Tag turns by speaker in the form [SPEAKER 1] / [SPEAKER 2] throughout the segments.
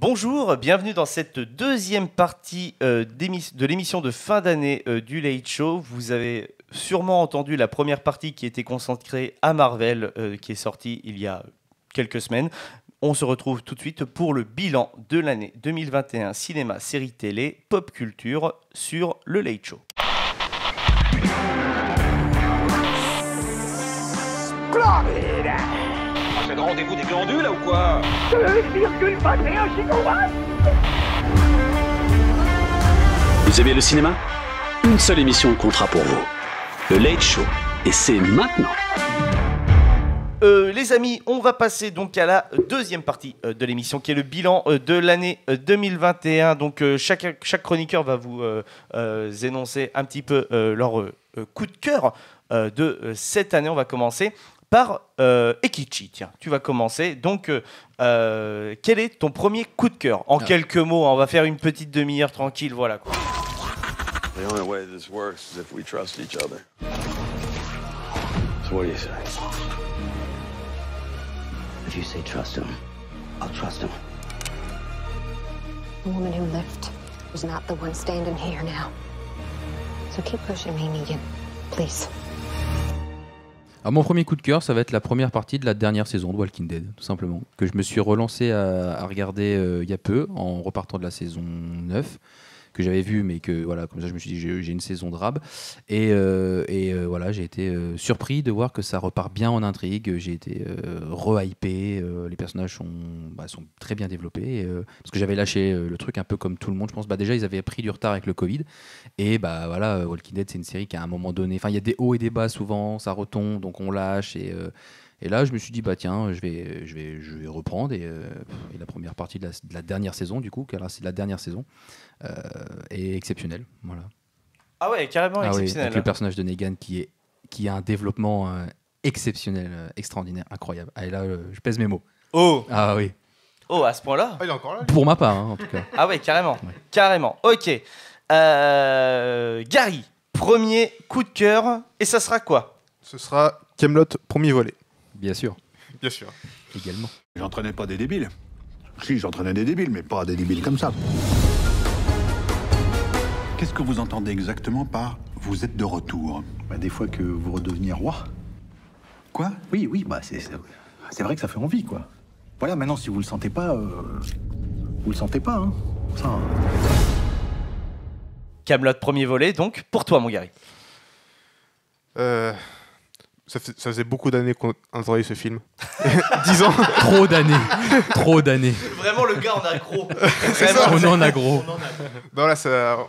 [SPEAKER 1] Bonjour, bienvenue dans cette deuxième partie de l'émission de fin d'année du Late Show. Vous avez sûrement entendu la première partie qui était consacrée à Marvel, qui est sortie il y a quelques semaines. On se retrouve tout de suite pour le bilan de l'année 2021 cinéma, série télé, pop culture sur le Late Show.
[SPEAKER 2] C'est le rendez-vous des glandules là ou quoi?
[SPEAKER 3] 2,21 gigawatts.
[SPEAKER 4] Vous aimez le cinéma? Une seule émission comptera pour vous. Le Late Show. Et c'est maintenant.
[SPEAKER 1] Les amis, on va passer donc à la deuxième partie de l'émission qui est le bilan de l'année 2021. Donc chaque chroniqueur va vous énoncer un petit peu leur coup de cœur de cette année. On va commencer par Ekichi. Tiens, tu vas commencer. Donc, quel est ton premier coup de cœur? En quelques mots, on va faire une petite demi-heure tranquille, voilà quoi.
[SPEAKER 5] The only way this works is if we trust each other. So what do you say?
[SPEAKER 6] If you say trust him, I'll trust him.
[SPEAKER 7] The woman who left was not the one standing here now. So keep pushing me, Negan. Please.
[SPEAKER 8] Alors mon premier coup de cœur, ça va être la première partie de la dernière saison de Walking Dead, tout simplement. Que je me suis relancé à regarder il y a peu, en repartant de la saison 9. Que j'avais vu, mais que voilà, comme ça je me suis dit j'ai une saison de rab et voilà, j'ai été surpris de voir que ça repart bien en intrigue. J'ai été re-hypé, les personnages sont très bien développés parce que j'avais lâché le truc un peu comme tout le monde, je pense. Déjà ils avaient pris du retard avec le Covid et voilà, Walking Dead c'est une série qui à un moment donné, enfin il y a des hauts et des bas souvent, ça retombe donc on lâche et là, je me suis dit, tiens, je vais reprendre. Et la première partie de la dernière saison, du coup, car c'est la dernière saison, est exceptionnelle. Voilà.
[SPEAKER 1] Ah ouais, carrément exceptionnel.
[SPEAKER 8] Oui, avec le personnage de Negan qui a un développement exceptionnel, extraordinaire, incroyable. Et là, je pèse mes mots.
[SPEAKER 1] Oh
[SPEAKER 8] Ah oui.
[SPEAKER 1] Oh, à ce point-là?
[SPEAKER 9] Ah, il est encore là, lui.
[SPEAKER 8] Pour ma part, en tout cas.
[SPEAKER 1] Ah ouais, carrément.
[SPEAKER 8] Ouais.
[SPEAKER 1] Carrément. Ok. Gary, premier coup de cœur. Et ça sera quoi?
[SPEAKER 9] Ce sera Kaamelott, premier volet.
[SPEAKER 8] Bien sûr.
[SPEAKER 9] Bien sûr.
[SPEAKER 8] Également.
[SPEAKER 10] J'entraînais pas des débiles. Si, j'entraînais des débiles, mais pas des débiles comme ça. Qu'est-ce que vous entendez exactement par « vous êtes de retour » ?
[SPEAKER 11] Des fois que vous redeveniez roi.
[SPEAKER 10] Quoi ?
[SPEAKER 11] Oui, c'est vrai que ça fait envie, quoi. Voilà, maintenant, si vous le sentez pas, vous le sentez pas, hein. Ça, hein.
[SPEAKER 1] Kaamelott, premier volet, donc pour toi, mon Gary.
[SPEAKER 9] Ça faisait beaucoup d'années qu'on attendait ce film. 10 ans.
[SPEAKER 8] Trop d'années.
[SPEAKER 1] Vraiment, le gars en aggro.
[SPEAKER 8] On en a gros.
[SPEAKER 9] Non, là, ce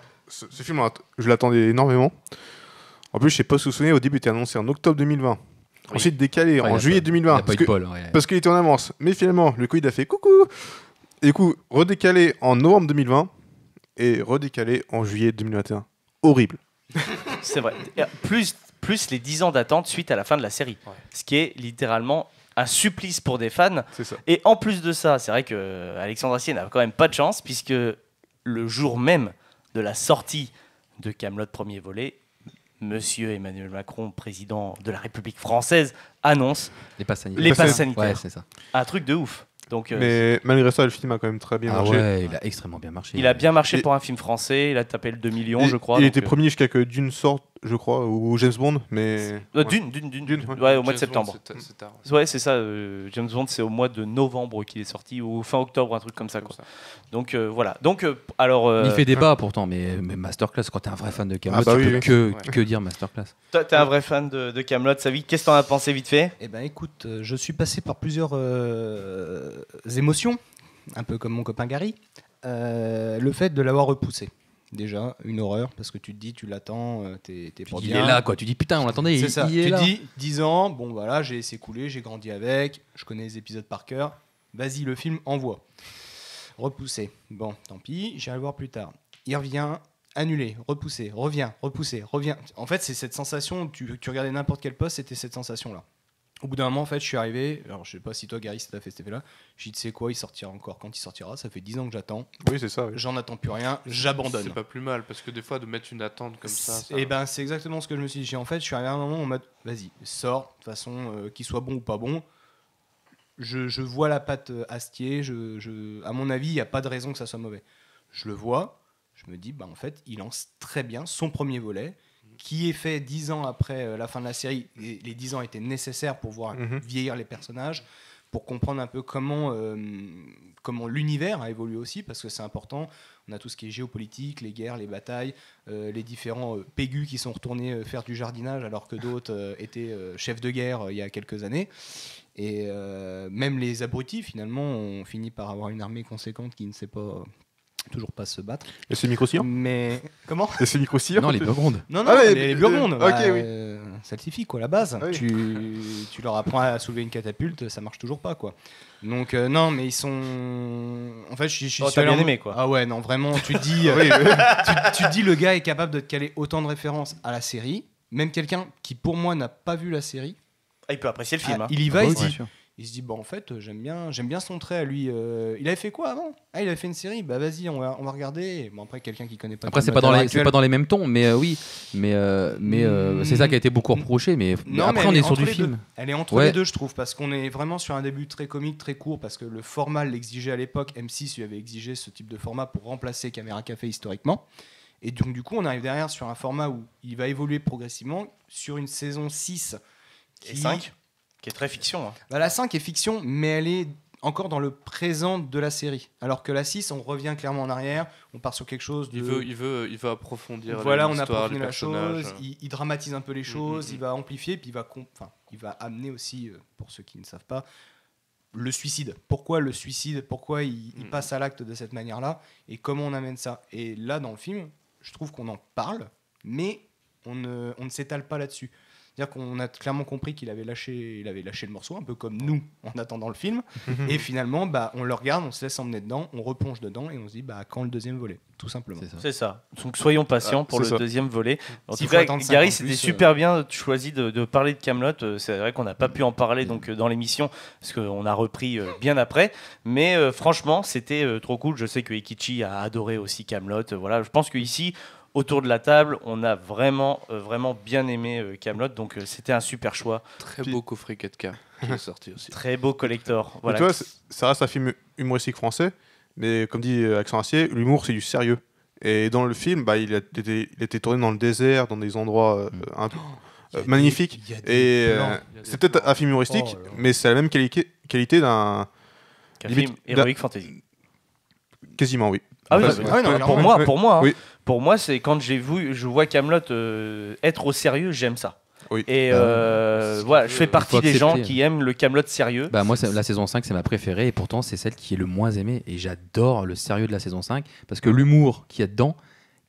[SPEAKER 9] film, je l'attendais énormément. En plus, je sais pas si vous vous souvenez, au début, il était annoncé en octobre 2020. Oui. Ensuite, décalé en juillet 2020. Parce qu'il était en avance. Mais finalement, le Covid a fait coucou. Et du coup, redécalé en novembre 2020 et redécalé en juillet 2021. Horrible.
[SPEAKER 1] C'est vrai. Plus les 10 ans d'attente suite à la fin de la série. Ouais. Ce qui est littéralement un supplice pour des fans.
[SPEAKER 9] C'est ça.
[SPEAKER 1] Et en plus de ça, c'est vrai que Alexandre Astier n'a quand même pas de chance, puisque le jour même de la sortie de Kaamelott premier volet, Monsieur Emmanuel Macron, président de la République française, annonce
[SPEAKER 8] les passes sanitaires.
[SPEAKER 1] Ouais,
[SPEAKER 8] c'est ça.
[SPEAKER 1] Un truc de ouf. Donc,
[SPEAKER 9] mais malgré ça, le film a quand même très bien marché.
[SPEAKER 8] Ouais, il a extrêmement bien marché.
[SPEAKER 1] Il a bien marché pour un film français. Il a tapé le 2 millions, je crois.
[SPEAKER 9] Il était premier jusqu'à que Dune sorte, je crois, ou James Bond, mais...
[SPEAKER 1] Dune. Ouais, au mois de septembre.
[SPEAKER 9] C'est tard.
[SPEAKER 1] Ouais, c'est ça. James Bond, c'est au mois de novembre qu'il est sorti, ou fin octobre, un truc comme ça. Quoi. Donc voilà. Donc alors.
[SPEAKER 8] Il fait débat pourtant, mais masterclass. Quand t'es un vrai fan de Kaamelott, tu peux que dire masterclass.
[SPEAKER 1] Toi, t'es un vrai fan de Kaamelott, Savi. Qu'est-ce que t'en as pensé vite fait?
[SPEAKER 12] Eh ben, écoute, je suis passé par plusieurs émotions, un peu comme mon copain Gary. Le fait de l'avoir repoussé. Déjà, une horreur, parce que tu te dis, tu l'attends, t'es pour bien.
[SPEAKER 8] Il est là, quoi. Tu dis, putain, on l'attendait,
[SPEAKER 12] c'est ça.
[SPEAKER 8] Il est là.
[SPEAKER 12] Tu dis, 10 ans, bon voilà, j'ai laissé couler, j'ai grandi avec, je connais les épisodes par cœur. Vas-y, le film, envoie. Repoussé. Bon, tant pis, j'irai le voir plus tard. Il revient, annulé, repoussé, revient. En fait, c'est cette sensation, tu regardais n'importe quel poste, c'était cette sensation-là. Au bout d'un moment, en fait, je suis arrivé. Alors, je sais pas si toi, Gary, ça t'a fait cet effet-là. J'ai dit, tu sais quoi, il sortira encore quand il sortira. Ça fait 10 ans que j'attends.
[SPEAKER 9] Oui, c'est ça. Oui.
[SPEAKER 12] J'en attends plus rien. J'abandonne.
[SPEAKER 13] C'est pas plus mal parce que des fois, de mettre une attente comme ça.
[SPEAKER 12] Et ben, c'est exactement ce que je me suis dit. En fait, je suis arrivé à un moment en mode, vas-y, sors. De toute façon, qu'il soit bon ou pas bon, je vois la patte Astier. À mon avis, il n'y a pas de raison que ça soit mauvais. Je le vois, je me dis, en fait, il lance très bien son premier volet, qui est fait 10 ans après la fin de la série. Et les 10 ans étaient nécessaires pour voir vieillir les personnages, pour comprendre un peu comment l'univers a évolué aussi, parce que c'est important. On a tout ce qui est géopolitique, les guerres, les batailles, les différents pégus qui sont retournés faire du jardinage alors que d'autres étaient chefs de guerre il y a quelques années. Et même les abrutis, finalement, ont fini par avoir une armée conséquente qui ne sait pas... toujours pas se battre.
[SPEAKER 9] Et c'est Micro-Cire
[SPEAKER 12] Mais comment?
[SPEAKER 9] Et c'est Micro-Cire?
[SPEAKER 8] Non, les Burgondes.
[SPEAKER 12] Non, les Burgondes.
[SPEAKER 9] Ok, oui.
[SPEAKER 12] Saltifique, quoi, la base.
[SPEAKER 9] Oui.
[SPEAKER 12] Tu leur apprends à soulever une catapulte, ça marche toujours pas, quoi. Donc, non, mais ils sont. En fait, je suis
[SPEAKER 1] t'as bien aimé, quoi.
[SPEAKER 12] Ah ouais, non, vraiment, tu te dis. tu te dis, le gars est capable de te caler autant de références à la série. Même quelqu'un qui, pour moi, n'a pas vu la série.
[SPEAKER 1] Ah, il peut apprécier le film.
[SPEAKER 12] Il y va, il se dit, en fait, j'aime bien son trait à lui. Il avait fait quoi avant? Ah, il avait fait une série. Bah vas-y, on va regarder. Bon, après, quelqu'un qui connaît pas.
[SPEAKER 8] Après, c'est pas dans les mêmes tons, mais oui. Mais c'est ça qui a été beaucoup reproché. Mais après, on est sur du film.
[SPEAKER 12] Elle est entre les deux, je trouve, parce qu'on est vraiment sur un début très comique, très court, parce que le format l'exigeait à l'époque. M6 lui avait exigé ce type de format pour remplacer Caméra Café historiquement. Et donc, du coup, on arrive derrière sur un format où il va évoluer progressivement sur une saison 6
[SPEAKER 1] et 5. Qui est très fiction.
[SPEAKER 12] La 5 est fiction, mais elle est encore dans le présent de la série. Alors que la 6, on revient clairement en arrière, on part sur quelque chose de...
[SPEAKER 13] Il veut approfondir
[SPEAKER 12] voilà,
[SPEAKER 13] l'histoire,
[SPEAKER 12] on approfondit
[SPEAKER 13] les
[SPEAKER 12] la chose,
[SPEAKER 13] personnages.
[SPEAKER 12] il dramatise un peu les choses, il va amplifier, puis il va amener aussi, pour ceux qui ne savent pas, le suicide. Pourquoi le suicide? Pourquoi il passe à l'acte de cette manière-là? Et comment on amène ça? Et là, dans le film, je trouve qu'on en parle, mais on ne s'étale pas là-dessus. C'est-à-dire qu'on a clairement compris qu'il avait lâché le morceau, un peu comme nous en attendant le film. Et finalement, on le regarde, on se laisse emmener dedans, on replonge dedans et on se dit quand le deuxième volet, tout simplement.
[SPEAKER 1] C'est ça. Donc soyons patients pour le deuxième volet. En tout cas, Gary, c'était super bien choisi de parler de Kaamelott. C'est vrai qu'on n'a pas pu en parler dans l'émission parce qu'on a repris bien après. Mais franchement, c'était trop cool. Je sais que Ekichi a adoré aussi Kaamelott. Voilà, je pense qu'ici, autour de la table, on a vraiment bien aimé Kaamelott, donc c'était un super choix.
[SPEAKER 13] Très beau coffret 4K qui est sorti aussi.
[SPEAKER 1] Très beau collector. Voilà.
[SPEAKER 9] Tu vois, ça reste un film humoristique français, mais comme dit Accent Acier, l'humour c'est du sérieux. Et dans le film, il a été tourné dans le désert, dans des endroits magnifiques. Et c'est peut-être un film humoristique, mais c'est la même qualité d'un
[SPEAKER 1] film héroïque fantasy.
[SPEAKER 9] Quasiment, oui.
[SPEAKER 1] Ah oui, pour moi.
[SPEAKER 9] Oui.
[SPEAKER 1] Pour moi, c'est quand je vois Kaamelott être au sérieux, j'aime ça.
[SPEAKER 9] Oui.
[SPEAKER 1] Et voilà, je fais partie des gens qui aiment le Kaamelott sérieux.
[SPEAKER 8] Moi, la saison 5, c'est ma préférée, et pourtant, c'est celle qui est le moins aimée. Et j'adore le sérieux de la saison 5, parce que l'humour qu'il y a dedans,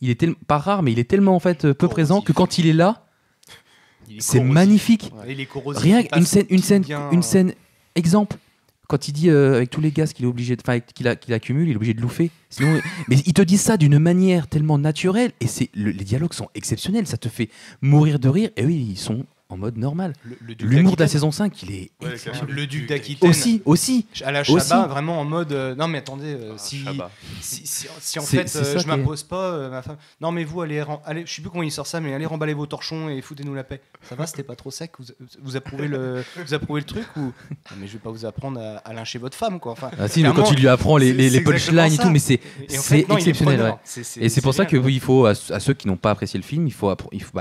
[SPEAKER 8] il est pas rare, mais il est tellement en fait peu présent que quand il est là, c'est magnifique.
[SPEAKER 12] Ouais. Il est corrosif.
[SPEAKER 8] Rien qu'une scène, exemple. Quand il dit avec tous les gaz qu'il est obligé qu'il accumule, il est obligé de louffer. Sinon, mais il te dit ça d'une manière tellement naturelle, et les dialogues sont exceptionnels, ça te fait mourir de rire. Et oui, ils sont en mode normal. L'humour de la saison 5, il est exceptionnel.
[SPEAKER 12] Le Duc d'Aquitaine.
[SPEAKER 8] Aussi.
[SPEAKER 12] À la Chabat, vraiment en mode non mais attendez, si en fait je m'impose pas ma femme. Non mais vous allez, je sais plus comment il sort ça, mais allez remballer vos torchons et foutez-nous la paix. Ça va, c'était pas trop sec, vous approuvez le truc ou non, mais je vais pas vous apprendre à lyncher votre femme quoi. Enfin,
[SPEAKER 8] mais quand il lui apprend les punchlines et tout, mais c'est exceptionnel. Et c'est pour ça que il faut à ceux qui n'ont pas apprécié le film, il faut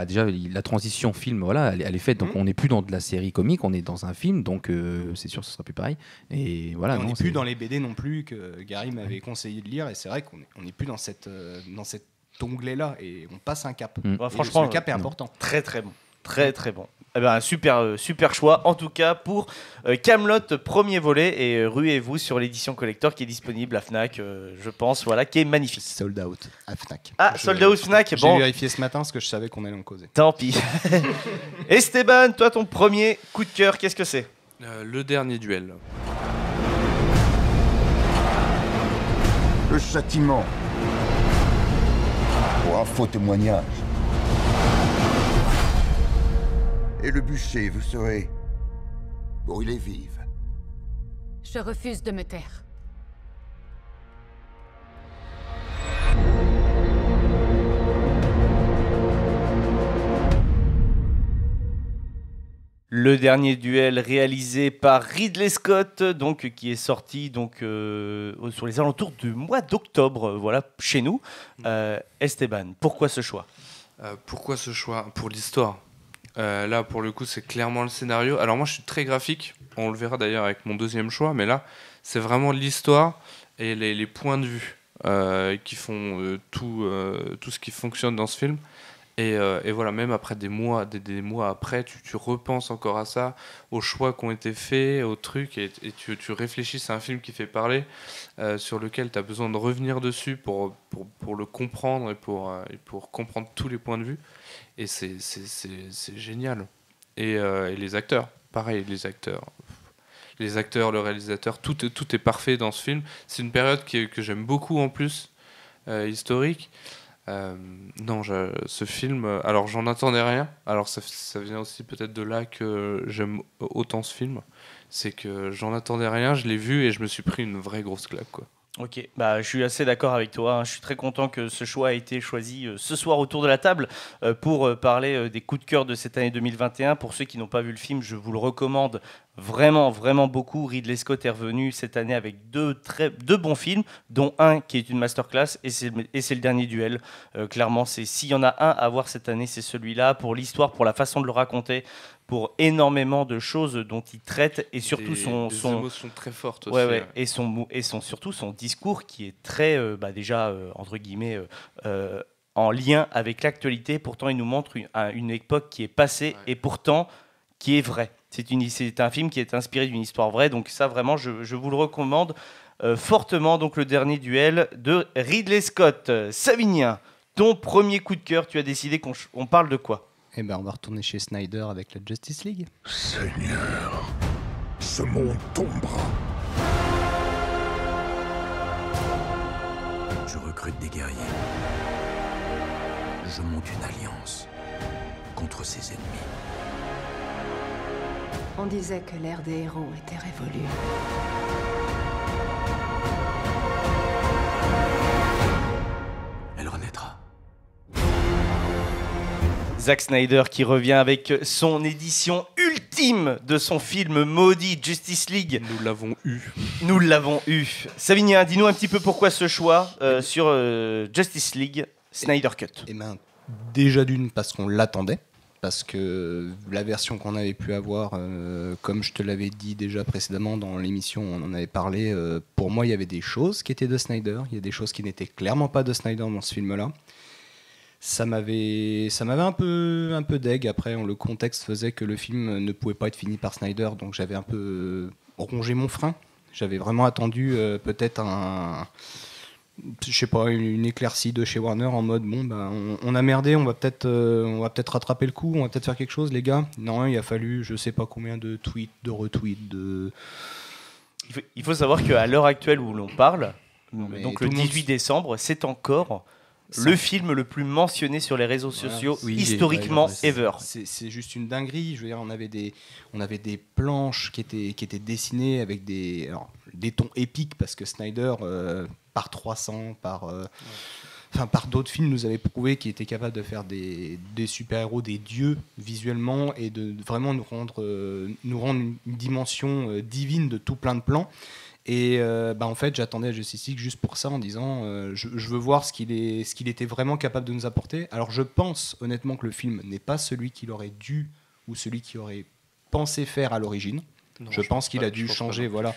[SPEAKER 8] déjà la transition film, voilà, elle est faite, donc on n'est plus dans de la série comique, on est dans un film, donc c'est sûr que ce sera plus pareil. Et voilà.
[SPEAKER 12] Et on n'est plus dans les BD non plus que Gary m'avait conseillé de lire, et c'est vrai qu'on n'est plus dans cet onglet-là, et on passe un cap.
[SPEAKER 1] Franchement,
[SPEAKER 12] le cap est important.
[SPEAKER 1] Très très bon, très très bon. Un super choix en tout cas pour Kaamelott premier volet, et ruez-vous sur l'édition collector qui est disponible à Fnac, je pense, voilà, qui est magnifique.
[SPEAKER 12] Sold out à Fnac.
[SPEAKER 1] Sold out Fnac.
[SPEAKER 12] J'ai vérifié ce matin parce que je savais qu'on allait en causer.
[SPEAKER 1] Tant pis. Esteban, toi ton premier coup de cœur, qu'est-ce que c'est?
[SPEAKER 13] Le dernier duel.
[SPEAKER 14] Le châtiment pour un faux témoignage. Et le bûcher, vous serez brûlée vive.
[SPEAKER 15] Je refuse de me taire.
[SPEAKER 1] Le dernier duel réalisé par Ridley Scott, donc, qui est sorti donc, sur les alentours du mois d'octobre, voilà, chez nous. Esteban, pourquoi ce choix ?
[SPEAKER 13] Pourquoi ce choix ? Pour l'histoire. Là, pour le coup, c'est clairement le scénario. Alors moi, je suis très graphique. On le verra d'ailleurs avec mon deuxième choix. Mais là, c'est vraiment l'histoire et les points de vue qui font tout ce qui fonctionne dans ce film. Et voilà, même après des mois après, tu repenses encore à ça, aux choix qui ont été faits, aux trucs, et tu réfléchis. C'est un film qui fait parler, sur lequel tu as besoin de revenir dessus pour le comprendre et pour comprendre tous les points de vue. Et c'est génial. Et les acteurs, pareil, les acteurs, le réalisateur, tout est parfait dans ce film. C'est une période que j'aime beaucoup en plus, historique. Non, ce film, alors j'en attendais rien. Alors ça vient aussi peut-être de là que j'aime autant ce film. C'est que j'en attendais rien, je l'ai vu et je me suis pris une vraie grosse claque, quoi.
[SPEAKER 1] Ok, bah, je suis assez d'accord avec toi. Je suis très content que ce choix ait été choisi ce soir autour de la table pour parler des coups de cœur de cette année 2021. Pour ceux qui n'ont pas vu le film, je vous le recommande vraiment, vraiment beaucoup. Ridley Scott est revenu cette année avec deux bons films, dont un qui est une masterclass, et c'est le dernier duel. Clairement, s'il y en a un à voir cette année, c'est celui-là, pour l'histoire, pour la façon de le raconter, pour énormément de choses dont il traite, et surtout
[SPEAKER 13] des émotions très fortes aussi.
[SPEAKER 1] Ouais, et surtout son discours qui est très, déjà, entre guillemets, en lien avec l'actualité. Pourtant, il nous montre une époque qui est passée, et pourtant qui est vraie. C'est un film qui est inspiré d'une histoire vraie, donc ça, vraiment, je vous le recommande fortement. Donc, le dernier duel de Ridley Scott. Savinien, ton premier coup de cœur, tu as décidé qu'on parle de quoi ?
[SPEAKER 12] Eh ben, on va retourner chez Snyder avec la Justice League.
[SPEAKER 10] Seigneur, ce monde tombera.
[SPEAKER 16] Je recrute des guerriers. Je monte une alliance contre ses ennemis.
[SPEAKER 7] On disait que l'ère des héros était révolue.
[SPEAKER 16] Elle renaîtra.
[SPEAKER 1] Zack Snyder qui revient avec son édition ultime de son film maudit Justice League. Nous l'avons eu. Savinien, dis-nous un petit peu pourquoi ce choix sur Justice League Snyder Cut.
[SPEAKER 12] Eh ben, déjà d'une, parce qu'on l'attendait. Parce que la version qu'on avait pu avoir, comme je te l'avais dit déjà précédemment dans l'émission, on en avait parlé, pour moi il y avait des choses qui étaient de Snyder, il y a des choses qui n'étaient clairement pas de Snyder dans ce film-là. Ça m'avait un peu deg. Après, le contexte faisait que le film ne pouvait pas être fini par Snyder, donc j'avais un peu rongé mon frein. J'avais vraiment attendu peut-être une éclaircie de chez Warner en mode on a merdé, on va peut-être rattraper le coup, on va peut-être faire quelque chose, les gars. Non, il a fallu je sais pas combien de tweets, de retweets,
[SPEAKER 1] Il faut savoir qu'à l'heure actuelle où l'on parle, donc le 18 décembre, c'est encore le film le plus mentionné sur les réseaux sociaux historiquement ever.
[SPEAKER 12] C'est juste une dinguerie. Je veux dire, on avait des planches qui étaient dessinées avec des tons épiques parce que Snyder, par 300, par d'autres films, nous avait prouvé qu'il était capable de faire des super-héros, des dieux visuellement et de vraiment nous rendre une dimension divine de tout plein de plans. Et en fait, j'attendais Justice League juste pour ça, en disant je veux voir ce qu'il était vraiment capable de nous apporter. Alors je pense honnêtement que le film n'est pas celui qu'il aurait dû ou celui qu'il aurait pensé faire à l'origine. Je pense qu'il a dû changer, voilà.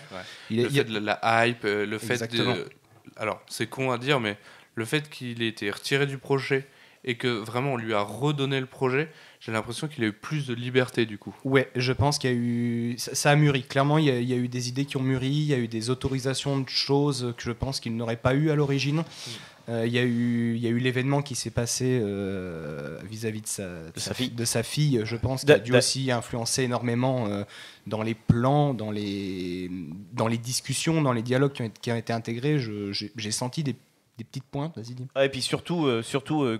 [SPEAKER 13] Ouais. Fait de la hype, le
[SPEAKER 12] Exactement.
[SPEAKER 13] fait de... Alors, c'est con à dire, mais le fait qu'il ait été retiré du projet et que vraiment on lui a redonné le projet, j'ai l'impression qu'il a eu plus de liberté du coup.
[SPEAKER 12] Ouais, je pense qu'il y a eu... Ça a mûri. Clairement, il y a eu des idées qui ont mûri, il y a eu des autorisations de choses que je pense qu'il n'aurait pas eu à l'origine. Il y a eu l'événement qui s'est passé vis-à-vis de sa fille, je pense, qui a dû aussi influencer énormément dans les plans, dans les discussions, dans les dialogues qui ont été intégrés. J'ai senti des petites pointes, vas-y dis.
[SPEAKER 1] Et puis surtout,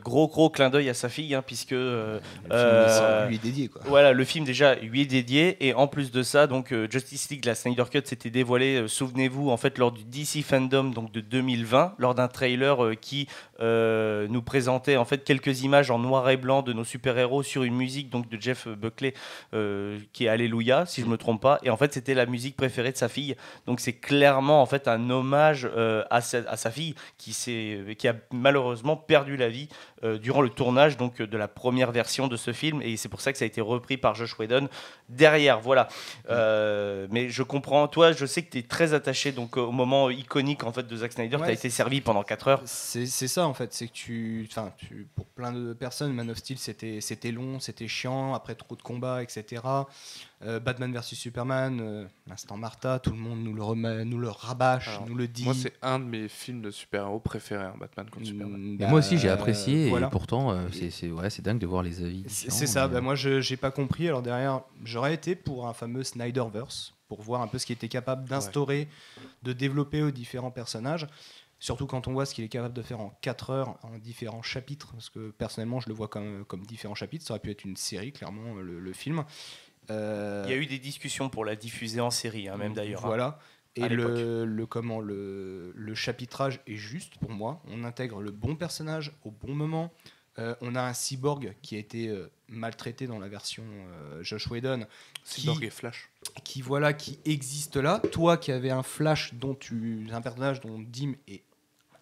[SPEAKER 1] gros clin d'œil à sa fille, hein, puisque
[SPEAKER 12] le film lui est dédié, quoi.
[SPEAKER 1] Voilà, le film déjà lui est dédié, et en plus de ça, donc Justice League, la Snyder Cut, s'était dévoilé, souvenez-vous, en fait, lors du DC Fandom donc de 2020, lors d'un trailer qui nous présentait en fait quelques images en noir et blanc de nos super-héros sur une musique donc de Jeff Buckley qui est Alléluia, si je me trompe pas, et en fait c'était la musique préférée de sa fille. Donc c'est clairement en fait un hommage à sa fille qui a malheureusement perdu la vie durant le tournage donc de la première version de ce film, et c'est pour ça que ça a été repris par Joss Whedon derrière. Voilà. Mais je comprends, toi, je sais que tu es très attaché donc au moment iconique en fait de Zack Snyder. Tu as été servi pendant 4 heures.
[SPEAKER 12] C'est ça en fait, c'est que pour plein de personnes, Man of Steel c'était long, c'était chiant, après trop de combats, etc. Batman vs Superman, l'instant Martha, tout le monde nous le rabâche, nous le dit.
[SPEAKER 13] Moi, c'est un de mes films de super-héros préférés, hein, Batman contre Superman.
[SPEAKER 8] Moi aussi, j'ai apprécié,
[SPEAKER 12] voilà.
[SPEAKER 8] Et pourtant, c'est dingue de voir les avis.
[SPEAKER 12] C'est ça, moi, j'ai pas compris. Alors derrière, j'aurais été pour un fameux Snyderverse, pour voir un peu ce qu'il était capable d'instaurer, de développer aux différents personnages. Surtout quand on voit ce qu'il est capable de faire en 4 heures, en différents chapitres, parce que personnellement, je le vois comme différents chapitres. Ça aurait pu être une série, clairement, le film.
[SPEAKER 1] Il y a eu des discussions pour la diffuser en série, hein, même d'ailleurs.
[SPEAKER 12] Voilà.
[SPEAKER 1] Et
[SPEAKER 12] le chapitrage est juste pour moi. On intègre le bon personnage au bon moment. On a un cyborg qui a été maltraité dans la version Joss Whedon.
[SPEAKER 13] Cyborg et Flash.
[SPEAKER 12] Qui existe là. Toi qui avais un Flash un personnage dont Dim est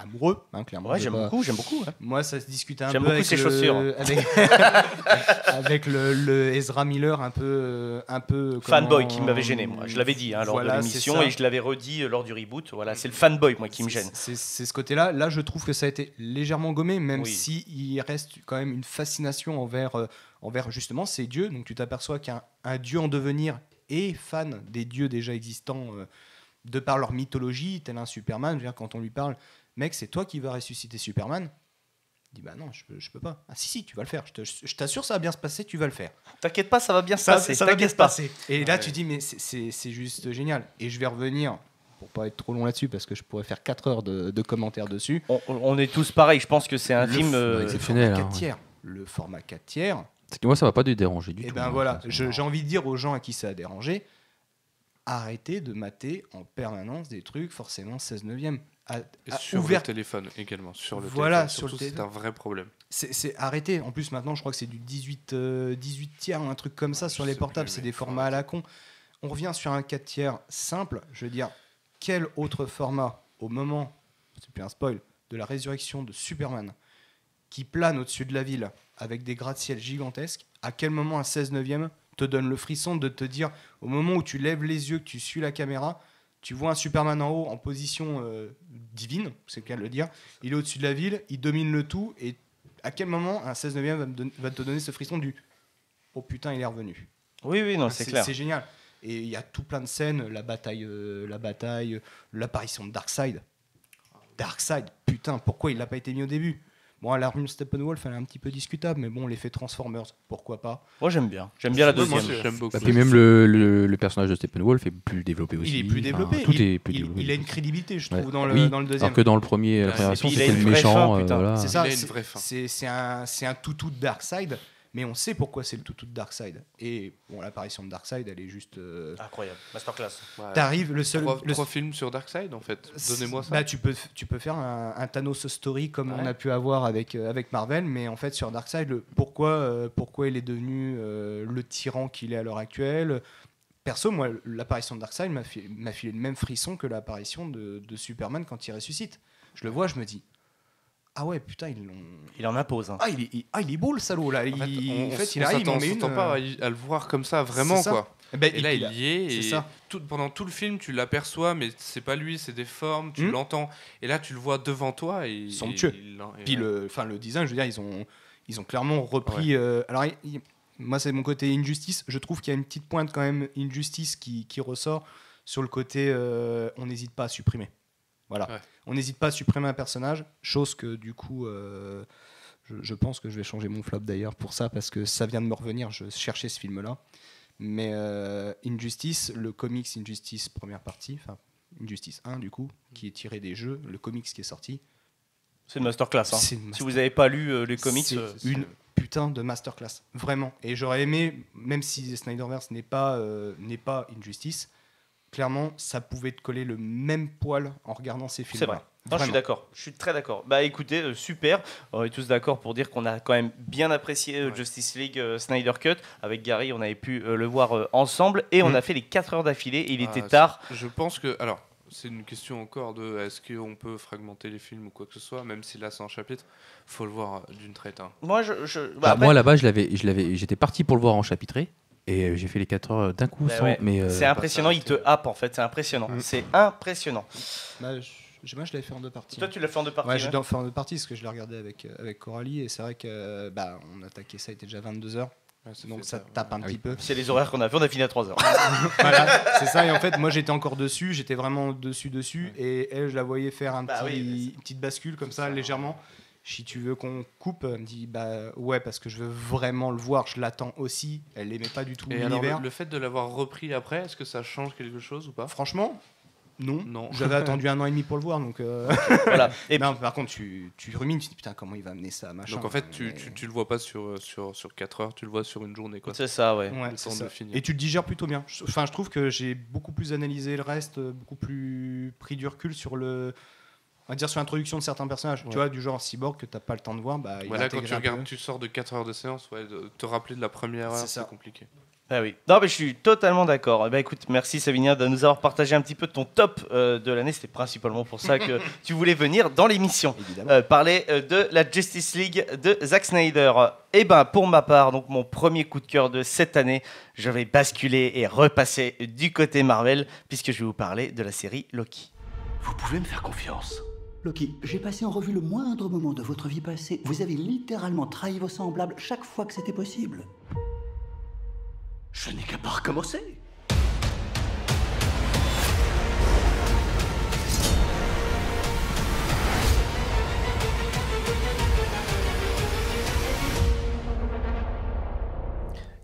[SPEAKER 12] amoureux, hein, clairement.
[SPEAKER 1] Ouais, j'aime beaucoup. Ouais.
[SPEAKER 12] Moi, ça se discutait un
[SPEAKER 1] j'aime
[SPEAKER 12] peu
[SPEAKER 1] beaucoup ses chaussures.
[SPEAKER 12] avec le Ezra Miller un peu
[SPEAKER 1] fanboy qui m'avait gêné. Moi, je l'avais dit lors de l'émission et je l'avais redit lors du reboot. Voilà, c'est le fanboy moi qui me gêne.
[SPEAKER 12] C'est ce côté-là. Là, je trouve que ça a été légèrement gommé, même si il reste quand même une fascination envers justement ces dieux. Donc, tu t'aperçois qu'un dieu en devenir est fan des dieux déjà existants de par leur mythologie, tel un Superman. Je veux dire, quand on lui parle, mec, c'est toi qui vas ressusciter Superman. Il dit bah non, je peux pas. Ah si, tu vas le faire. Je t'assure, ça va bien se passer, tu vas le faire.
[SPEAKER 1] T'inquiète pas, ça va bien se passer.
[SPEAKER 12] Ça va bien se passer. Et là, tu dis mais c'est juste génial. Et je vais revenir, pour pas être trop long là-dessus, parce que je pourrais faire 4 heures de commentaires dessus.
[SPEAKER 1] On est tous pareils. Je pense que c'est un film
[SPEAKER 8] exceptionnel.
[SPEAKER 12] Le format 4 tiers.
[SPEAKER 8] C'est que moi, ça va pas te déranger du tout.
[SPEAKER 12] Et ben voilà, j'ai envie de dire aux gens à qui ça a dérangé, arrêtez de mater en permanence des trucs forcément 16/9.
[SPEAKER 13] Sur le téléphone également. Sur le téléphone, surtout, c'est un vrai problème.
[SPEAKER 12] C'est arrêté. En plus, maintenant, je crois que c'est du 18 tiers, un truc comme ça sur les portables. C'est des formats à la con. On revient sur un 4 tiers simple. Je veux dire, quel autre format, au moment, c'est plus un spoil, de la résurrection de Superman, qui plane au-dessus de la ville avec des gratte-ciel gigantesques, à quel moment un 16/9 te donne le frisson de te dire, au moment où tu lèves les yeux, que tu suis la caméra, tu vois un Superman en haut en position divine, c'est le cas de le dire, il est au-dessus de la ville, il domine le tout, et à quel moment un 16/9 va te donner ce frisson du « oh putain, il est revenu ».
[SPEAKER 1] Oui, non, c'est clair.
[SPEAKER 12] C'est génial. Et il y a tout plein de scènes, la bataille, l'apparition de Darkseid. Darkseid, putain, pourquoi il n'a pas été mis au début ? Bon, l'armure Steppenwolf, elle est un petit peu discutable, mais bon, l'effet Transformers, pourquoi pas ?
[SPEAKER 1] Moi, j'aime bien la deuxième.
[SPEAKER 13] J'aime beaucoup.
[SPEAKER 8] Et puis même le personnage de Steppenwolf est plus développé aussi.
[SPEAKER 12] Il est plus développé.
[SPEAKER 8] Tout est plus développé.
[SPEAKER 12] Il a une crédibilité, je trouve, dans le deuxième.
[SPEAKER 8] Alors que dans le premier, la première version, c'était le méchant. Voilà.
[SPEAKER 12] C'est ça,
[SPEAKER 13] il a une vraie fin.
[SPEAKER 12] C'est un toutou de Darkseid, mais on sait pourquoi c'est le toutou de Darkseid. Et bon, l'apparition de Darkseid, elle est juste
[SPEAKER 1] incroyable, masterclass.
[SPEAKER 12] Ouais. T'arrives le seul
[SPEAKER 13] 3 films sur Darkseid en fait. Donnez-moi ça.
[SPEAKER 12] Bah, tu peux faire un Thanos story comme on a pu avoir avec Marvel, mais en fait sur Darkseid, pourquoi il est devenu le tyran qu'il est à l'heure actuelle. Perso, moi, l'apparition de Darkseid m'a filé le même frisson que l'apparition de Superman quand il ressuscite. Je le vois, je me dis. Ah ouais, putain,
[SPEAKER 1] il en impose. Hein.
[SPEAKER 12] Il est beau le salaud là.
[SPEAKER 13] Il arrive, on s'attend pas à le voir comme ça vraiment quoi. Et là, il y est. Et pendant tout le film, tu l'aperçois, mais c'est pas lui, c'est des formes. Tu l'entends. Et là, tu le vois devant toi. Et
[SPEAKER 12] somptueux. Puis le design, je veux dire, ils ont clairement repris. Alors, moi, c'est mon côté Injustice. Je trouve qu'il y a une petite pointe quand même Injustice qui ressort sur le côté. On n'hésite pas à supprimer. Voilà. Ouais. On n'hésite pas à supprimer un personnage, chose que du coup, je pense que je vais changer mon flop d'ailleurs pour ça, parce que ça vient de me revenir, je cherchais ce film-là. Mais Injustice, le comics Injustice première partie, enfin Injustice 1 du coup, qui est tiré des jeux, le comics qui est sorti,
[SPEAKER 1] C'est une masterclass. Hein.
[SPEAKER 12] C'est une
[SPEAKER 1] Si vous n'avez pas lu les comics,
[SPEAKER 12] C'est une putain de masterclass, vraiment. Et j'aurais aimé, même si Snyderverse n'est pas Injustice, clairement, ça pouvait te coller le même poil en regardant ces films.
[SPEAKER 1] C'est vrai. Non, je suis d'accord. Je suis très d'accord. Bah écoutez, super. On est tous d'accord pour dire qu'on a quand même bien apprécié Justice League Snyder Cut. Avec Gary, on avait pu le voir ensemble et on a fait les 4 heures d'affilée. Et il était tard.
[SPEAKER 13] Je pense que... Alors, c'est une question encore de est-ce qu'on peut fragmenter les films ou quoi que ce soit, même si là c'est en chapitre, faut le voir d'une traite. Hein.
[SPEAKER 1] Moi,
[SPEAKER 8] moi là-bas, j'étais parti pour le voir en chapitré. Et j'ai fait les 4 heures d'un coup.
[SPEAKER 1] C'est impressionnant, il te happe en fait, c'est impressionnant. C'est impressionnant.
[SPEAKER 12] Moi, je l'avais fait en 2 parties.
[SPEAKER 1] Toi, tu l'as fait en 2 parties.
[SPEAKER 12] Ouais, je l'ai fait en 2 parties parce que je l'ai regardé avec Coralie. Et c'est vrai que on attaquait ça, il était déjà 22h. Donc ça tape un petit peu.
[SPEAKER 1] C'est les horaires qu'on a fait, on a fini à 3h.
[SPEAKER 12] Voilà, c'est ça. Et en fait, moi j'étais encore dessus, j'étais vraiment dessus. Et elle, je la voyais faire une petite bascule comme ça, légèrement. Si tu veux qu'on coupe, elle me dit ouais, parce que je veux vraiment le voir, je l'attends aussi. Elle n'aimait pas du tout l'univers.
[SPEAKER 13] Alors, le fait de l'avoir repris après, est-ce que ça change quelque chose ou pas?
[SPEAKER 12] Franchement, non. J'avais attendu 1 an et demi pour le voir, donc.
[SPEAKER 1] Voilà.
[SPEAKER 12] Et non, par contre, tu rumines, tu te dis putain, comment il va amener ça, machin.
[SPEAKER 13] Donc en fait, tu le vois pas sur 4 heures, tu le vois sur une journée, quoi.
[SPEAKER 1] C'est ça, ouais.
[SPEAKER 12] C'est ça. Et tu le digères plutôt bien. Enfin, je trouve que j'ai beaucoup plus analysé le reste, beaucoup plus pris du recul sur on va dire sur l'introduction de certains personnages, tu vois, du genre Cyborg que t'as pas le temps de voir.
[SPEAKER 13] Voilà, quand tu regardes, tu sors de 4 heures de séance, te rappeler de la première heure, c'est compliqué.
[SPEAKER 1] Ah oui. Non, mais je suis totalement d'accord. Écoute, merci Savinia de nous avoir partagé un petit peu ton top de l'année. C'était principalement pour ça que tu voulais venir dans l'émission parler de la Justice League de Zack Snyder. Et pour ma part, donc mon premier coup de cœur de cette année, je vais basculer et repasser du côté Marvel puisque je vais vous parler de la série Loki.
[SPEAKER 16] Vous pouvez me faire confiance.
[SPEAKER 17] Loki, j'ai passé en revue le moindre moment de votre vie passée. Vous avez littéralement trahi vos semblables chaque fois que c'était possible.
[SPEAKER 16] Je n'ai qu'à pas recommencer.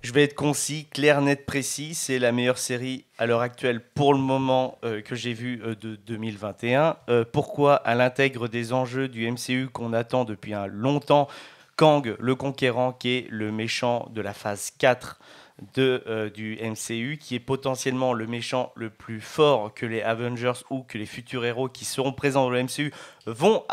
[SPEAKER 1] Je vais être concis, clair, net, précis. C'est la meilleure série à l'heure actuelle pour le moment que j'ai vue de 2021. Pourquoi? Elle intègre des enjeux du MCU qu'on attend depuis un longtemps. Kang, le Conquérant, qui est le méchant de la phase 4 du MCU, qui est potentiellement le méchant le plus fort que les Avengers ou que les futurs héros qui seront présents dans le MCU vont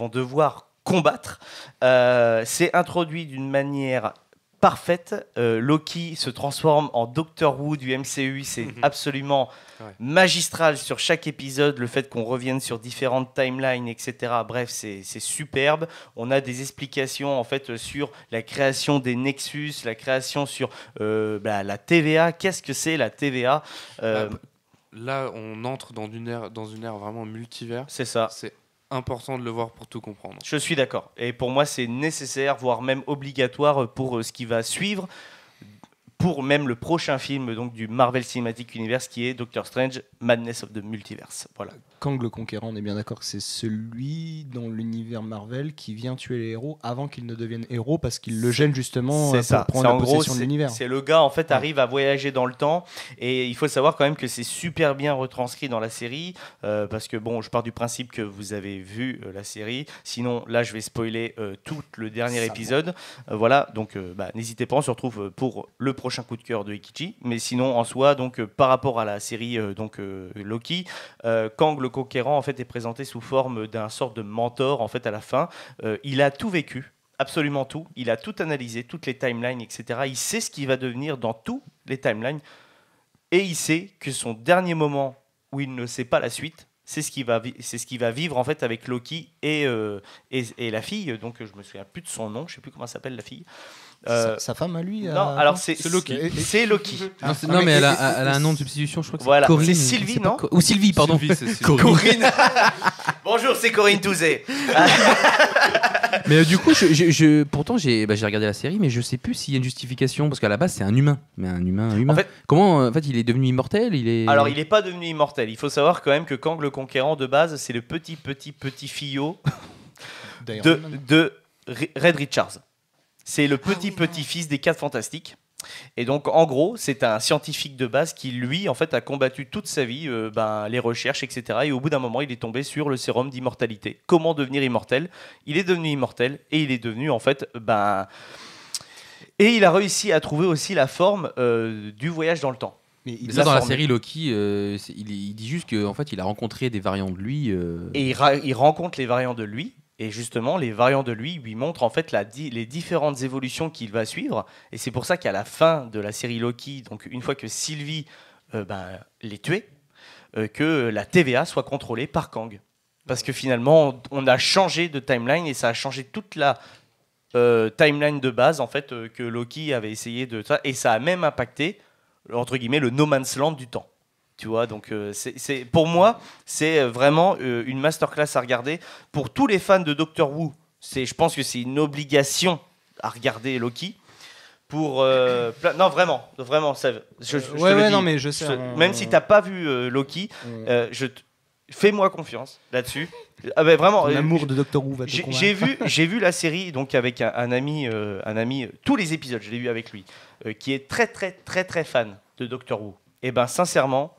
[SPEAKER 1] devoir combattre. C'est introduit d'une manière parfaite. Loki se transforme en Doctor Who du MCU, c'est absolument magistral sur chaque épisode, le fait qu'on revienne sur différentes timelines, etc. Bref, c'est superbe. On a des explications en fait sur la création des Nexus, la création sur la TVA. Qu'est-ce que c'est la TVA?
[SPEAKER 13] Là, on entre dans une ère vraiment multivers.
[SPEAKER 1] C'est ça.
[SPEAKER 13] C'est important de le voir pour tout comprendre.
[SPEAKER 1] Je suis d'accord. Et pour moi, c'est nécessaire, voire même obligatoire pour ce qui va suivre, pour même le prochain film donc, du Marvel Cinematic Universe qui est Doctor Strange, Madness of the Multiverse. Voilà.
[SPEAKER 12] Kang le Conquérant, on est bien d'accord que c'est celui dans l'univers Marvel qui vient tuer les héros avant qu'ils ne deviennent héros parce qu'il le gêne justement pour prendre la possession de l'univers.
[SPEAKER 1] C'est le gars en fait arrive à voyager dans le temps et il faut savoir quand même que c'est super bien retranscrit dans la série parce que bon, je pars du principe que vous avez vu la série. Sinon là, je vais spoiler tout le dernier épisode. Voilà, donc n'hésitez pas, on se retrouve pour le prochain coup de cœur de Ikichi. Mais sinon en soi, donc par rapport à la série Loki, Kang le Conquérant en fait est présenté sous forme d'un sorte de mentor en fait à la fin. Il a tout vécu, absolument tout. Il a tout analysé, toutes les timelines, etc. Il sait ce qui va devenir dans toutes les timelines et il sait que son dernier moment où il ne sait pas la suite, c'est ce qu'il va vivre en fait avec Loki et la fille. Donc je me souviens plus de son nom, je sais plus comment s'appelle la fille.
[SPEAKER 12] Sa femme à lui
[SPEAKER 1] Non, alors c'est Loki. C'est Loki.
[SPEAKER 8] Non, mais elle a un nom de substitution, je crois que c'est Corinne.
[SPEAKER 1] C'est Sylvie, non?
[SPEAKER 8] Ou Sylvie, pardon.
[SPEAKER 1] Corinne. Bonjour, c'est Corinne Touzé.
[SPEAKER 8] Mais du coup, pourtant j'ai regardé la série, mais je sais plus s'il y a une justification parce qu'à la base c'est un humain, mais un humain.
[SPEAKER 1] En fait,
[SPEAKER 8] comment il est devenu immortel?
[SPEAKER 1] Alors il n'est pas devenu immortel. Il faut savoir quand même que Kang le Conquérant de base, c'est le petit fillot de Reed Richards. C'est le petit-fils des 4 Fantastiques. Et donc, en gros, c'est un scientifique de base qui, lui, en fait, a combattu toute sa vie les recherches, etc. Et au bout d'un moment, il est tombé sur le sérum d'immortalité. Comment devenir immortel ? Il est devenu immortel et il est devenu, en fait, et il a réussi à trouver aussi la forme du voyage dans le temps.
[SPEAKER 8] Mais ça, dans la série Loki, il dit juste qu'en fait, il a rencontré des variants de lui.
[SPEAKER 1] Et il rencontre les variants de lui. Et justement, les variants de lui montrent en fait les différentes évolutions qu'il va suivre. Et c'est pour ça qu'à la fin de la série Loki, donc une fois que Sylvie l'est tuée, que la TVA soit contrôlée par Kang. Parce que finalement, on a changé de timeline et ça a changé toute la timeline de base en fait que Loki avait essayé de ça. Et ça a même impacté, entre guillemets, le no man's land du temps. Tu vois, donc pour moi, c'est vraiment une masterclass à regarder. Pour tous les fans de Doctor Who, je pense que c'est une obligation à regarder Loki. Non, vraiment, ça,
[SPEAKER 12] non, mais je sais.
[SPEAKER 1] Même si tu n'as pas vu Loki, fais-moi confiance là-dessus. Vraiment.
[SPEAKER 12] L'amour de Doctor Who va te convaincre.
[SPEAKER 1] J'ai vu la série donc avec un ami, tous les épisodes, je l'ai vu avec lui, qui est très, très, très, très fan de Doctor Who. Et sincèrement,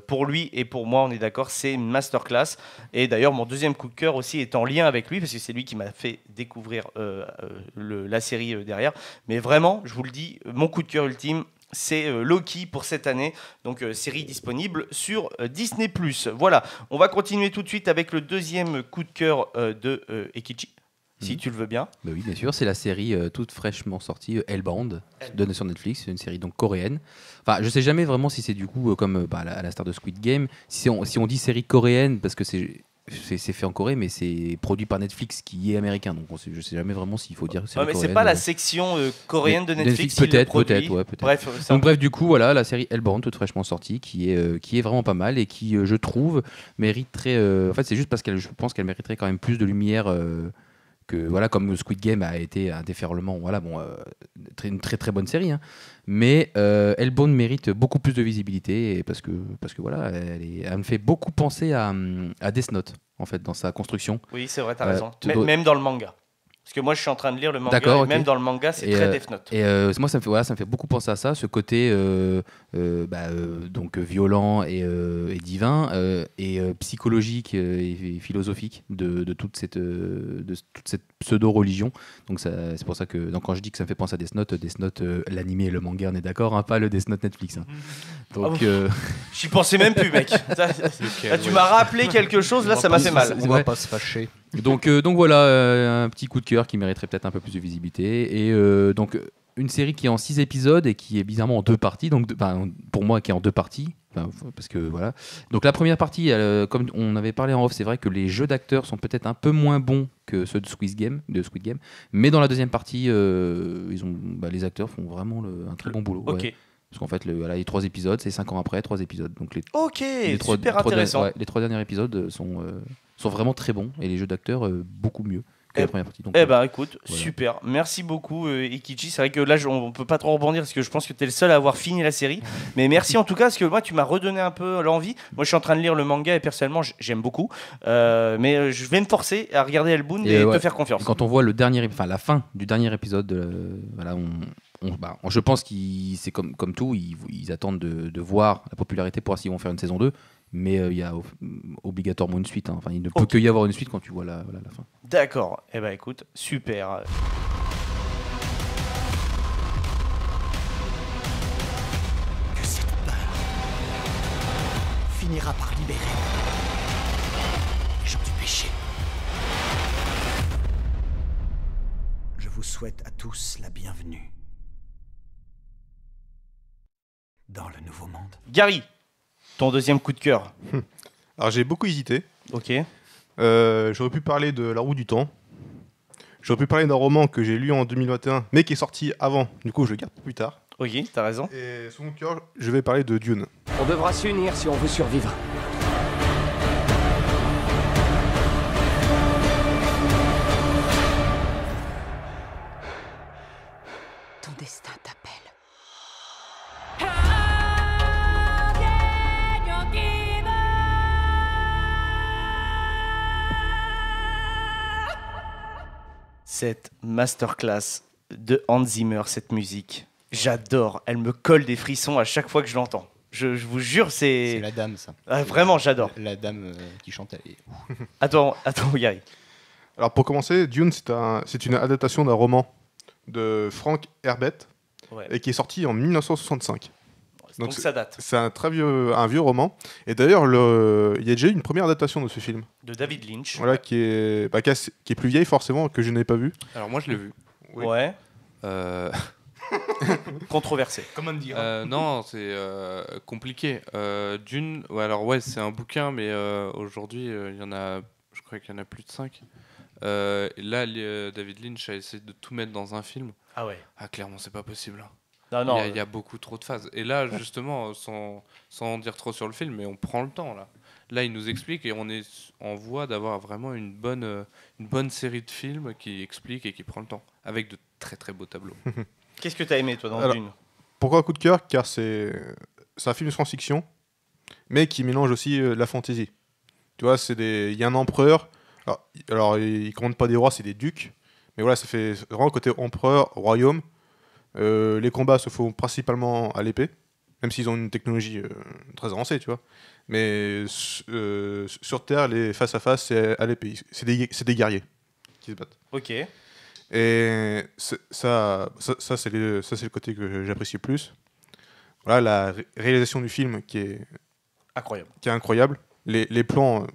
[SPEAKER 1] pour lui et pour moi, on est d'accord, c'est une masterclass. Et d'ailleurs, mon deuxième coup de cœur aussi est en lien avec lui, parce que c'est lui qui m'a fait découvrir la série derrière. Mais vraiment, je vous le dis, mon coup de cœur ultime, c'est Loki pour cette année. Donc, série disponible sur Disney+. Voilà, on va continuer tout de suite avec le deuxième coup de cœur de Ekichi. Si tu le veux bien.
[SPEAKER 8] Bah oui, bien sûr, c'est la série toute fraîchement sortie, Hellbound, donnée sur Netflix, c'est une série donc coréenne. Enfin, je sais jamais vraiment si c'est du coup comme à la star de Squid Game, si on dit série coréenne parce que c'est fait en Corée, mais c'est produit par Netflix qui est américain, donc je sais jamais vraiment s'il faut dire série coréenne.
[SPEAKER 1] Mais c'est pas la section coréenne de Netflix
[SPEAKER 8] peut-être.
[SPEAKER 1] Bref,
[SPEAKER 8] bref, du coup, voilà, la série Hellbound toute fraîchement sortie, qui est vraiment pas mal et qui, je trouve, mériterait. En fait, c'est juste parce je pense qu'elle mériterait quand même plus de lumière. Comme Squid Game a été un déferlement, une très très bonne série, hein. Mais Hellbound mérite beaucoup plus de visibilité parce que voilà, elle me fait beaucoup penser à Death Note en fait dans sa construction.
[SPEAKER 1] Oui, c'est vrai, t'as raison. Même dans le manga. Parce que moi, je suis en train de lire le manga,
[SPEAKER 8] d'accord,
[SPEAKER 1] et même dans le manga, c'est très Death Note.
[SPEAKER 8] Et moi, ça me fait beaucoup penser à ça, ce côté donc violent et divin, et psychologique et philosophique de toute cette pseudo-religion. Donc c'est pour ça que quand je dis que ça me fait penser à Death Note, l'animé et le manga, on est d'accord, hein, pas le Death Note Netflix. Hein. Donc,
[SPEAKER 1] j'y pensais même plus, mec. Tu m'as rappelé quelque chose, là, ça m'a fait mal.
[SPEAKER 12] On va pas se fâcher.
[SPEAKER 8] Donc voilà, un petit coup de cœur qui mériterait peut-être un peu plus de visibilité. Et donc une série qui est en 6 épisodes et qui est bizarrement en 2 parties. Donc pour moi, qui est en 2 parties. Parce que voilà. Donc la première partie, comme on avait parlé en off, c'est vrai que les jeux d'acteurs sont peut-être un peu moins bons que ceux de Squid Game. Mais dans la deuxième partie, les acteurs font vraiment un très bon boulot.
[SPEAKER 1] Ok.
[SPEAKER 8] Ouais. Parce qu'en fait, les 3 épisodes, c'est 5 ans après, 3 épisodes. Donc
[SPEAKER 1] super intéressant.
[SPEAKER 8] Les 3 derniers épisodes sont vraiment très bons et les jeux d'acteurs beaucoup mieux que la première partie. Donc,
[SPEAKER 1] écoute, voilà. Super. Merci beaucoup, Ekichi. C'est vrai que là, on peut pas trop rebondir parce que je pense que tu es le seul à avoir fini la série. Mais merci en tout cas parce que moi, tu m'as redonné un peu l'envie. Moi, je suis en train de lire le manga et personnellement, j'aime beaucoup. Mais je vais me forcer à regarder Hellbound et te faire confiance.
[SPEAKER 8] Quand on voit la fin du dernier épisode, je pense qu'ils c'est comme tout, ils attendent de voir la popularité pour voir s'ils vont faire une saison 2. Mais il y a obligatoirement une suite. Hein. Enfin, il ne peut que y avoir une suite quand tu vois la fin.
[SPEAKER 1] D'accord. Écoute, super.
[SPEAKER 17] Que cette peur finira par libérer les gens du péché. Je vous souhaite à tous la bienvenue dans le nouveau monde.
[SPEAKER 1] Gary, ton deuxième coup de cœur.
[SPEAKER 9] Alors j'ai beaucoup hésité.
[SPEAKER 1] Ok.
[SPEAKER 9] J'aurais pu parler de La Roue du Temps. J'aurais pu parler d'un roman que j'ai lu en 2021, mais qui est sorti avant. Du coup, je le garde pour plus tard.
[SPEAKER 1] Ok, t'as raison.
[SPEAKER 9] Et sur mon cœur, je vais parler de Dune.
[SPEAKER 3] On devra s'unir si on veut survivre.
[SPEAKER 15] Ton destin t'appelle.
[SPEAKER 1] Cette masterclass de Hans Zimmer, cette musique. J'adore. Elle me colle des frissons à chaque fois que je l'entends. Je vous jure,
[SPEAKER 12] C'est la dame, ça.
[SPEAKER 1] Ah, vraiment, j'adore.
[SPEAKER 12] La dame qui chante.
[SPEAKER 1] Attends, Gary.
[SPEAKER 9] Alors pour commencer, Dune, c'est une adaptation d'un roman de Frank Herbert et qui est sorti en 1965.
[SPEAKER 1] Donc ça date.
[SPEAKER 9] C'est un vieux roman. Et d'ailleurs, il y a déjà eu une première adaptation de ce film.
[SPEAKER 1] De David Lynch.
[SPEAKER 9] Voilà, qui est plus vieille forcément, que je n'ai pas vu.
[SPEAKER 13] Alors moi je l'ai vu.
[SPEAKER 9] Oui.
[SPEAKER 1] Ouais. Controversé.
[SPEAKER 12] Comment dire
[SPEAKER 13] Non, c'est compliqué. Dune, alors ouais, c'est un bouquin, mais aujourd'hui, il y en a, je crois qu'il y en a plus de 5. Et là, David Lynch a essayé de tout mettre dans un film.
[SPEAKER 1] Ah ouais.
[SPEAKER 13] Ah, clairement, c'est pas possible.
[SPEAKER 1] Non,
[SPEAKER 13] il y a beaucoup trop de phases. Et là, justement, sans en dire trop sur le film, mais on prend le temps là. Là, il nous explique et on est en voie d'avoir vraiment une bonne série de films qui explique et qui prend le temps, avec de très très beaux tableaux.
[SPEAKER 1] Qu'est-ce que t'as aimé toi dans Dune?
[SPEAKER 9] Pourquoi coup de cœur? Car c'est un film de science-fiction, mais qui mélange aussi la fantasy. Tu vois, il y a un empereur. Alors ils commandent pas des rois, c'est des ducs. Mais voilà, ça fait vraiment côté empereur, royaume. Les combats se font principalement à l'épée, même s'ils ont une technologie très avancée, tu vois. Mais sur Terre, les face-à-face, c'est à l'épée. C'est des guerriers qui se battent.
[SPEAKER 1] Ok.
[SPEAKER 9] Et ça c'est le côté que j'apprécie le plus. Voilà, la réalisation du film qui est incroyable. Les plans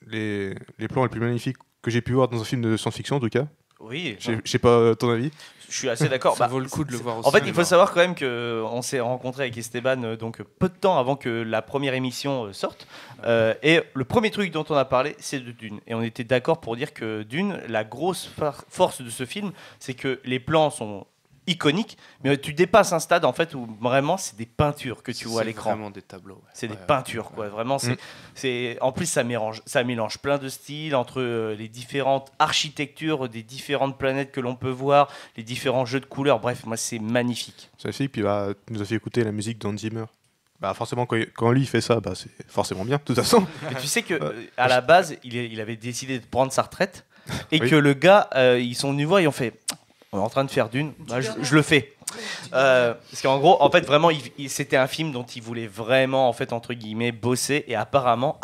[SPEAKER 9] les plus magnifiques que j'ai pu voir dans un film de science-fiction, en tout cas.
[SPEAKER 1] Oui.
[SPEAKER 9] Je sais pas ton avis.
[SPEAKER 1] Je suis assez d'accord.
[SPEAKER 13] Ça vaut le coup de le voir aussi.
[SPEAKER 1] En fait, il faut savoir quand même qu'on s'est rencontré avec Esteban donc peu de temps avant que la première émission sorte. Et le premier truc dont on a parlé, c'est de Dune. Et on était d'accord pour dire que Dune, la grosse force de ce film, c'est que les plans sont iconique, mais tu dépasses un stade en fait où vraiment c'est des peintures que tu vois à l'écran.
[SPEAKER 13] C'est vraiment des tableaux. Ouais.
[SPEAKER 1] C'est des peintures quoi. Vraiment, c'est en plus ça mélange plein de styles entre les différentes architectures des différentes planètes que l'on peut voir, les différents jeux de couleurs. Bref, moi c'est magnifique.
[SPEAKER 9] C'est magnifique. Puis tu nous as fait écouter la musique d'Hans Zimmer. Forcément, quand lui il fait ça, c'est forcément bien, de toute façon.
[SPEAKER 1] Mais tu sais que à la base, il avait décidé de prendre sa retraite et que le gars, ils sont venus voir et ont fait. On est en train de faire Dune, je le fais. Parce qu'en gros, en fait, vraiment, c'était un film dont il voulait vraiment, en fait, entre guillemets, bosser. Et apparemment,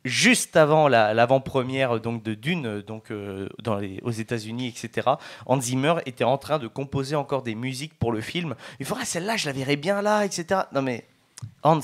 [SPEAKER 1] juste avant l'avant-première donc de Dune, donc aux États-Unis, etc. Hans Zimmer était en train de composer encore des musiques pour le film. Il faudrait celle-là, je la verrais bien là, etc. Non mais Hans,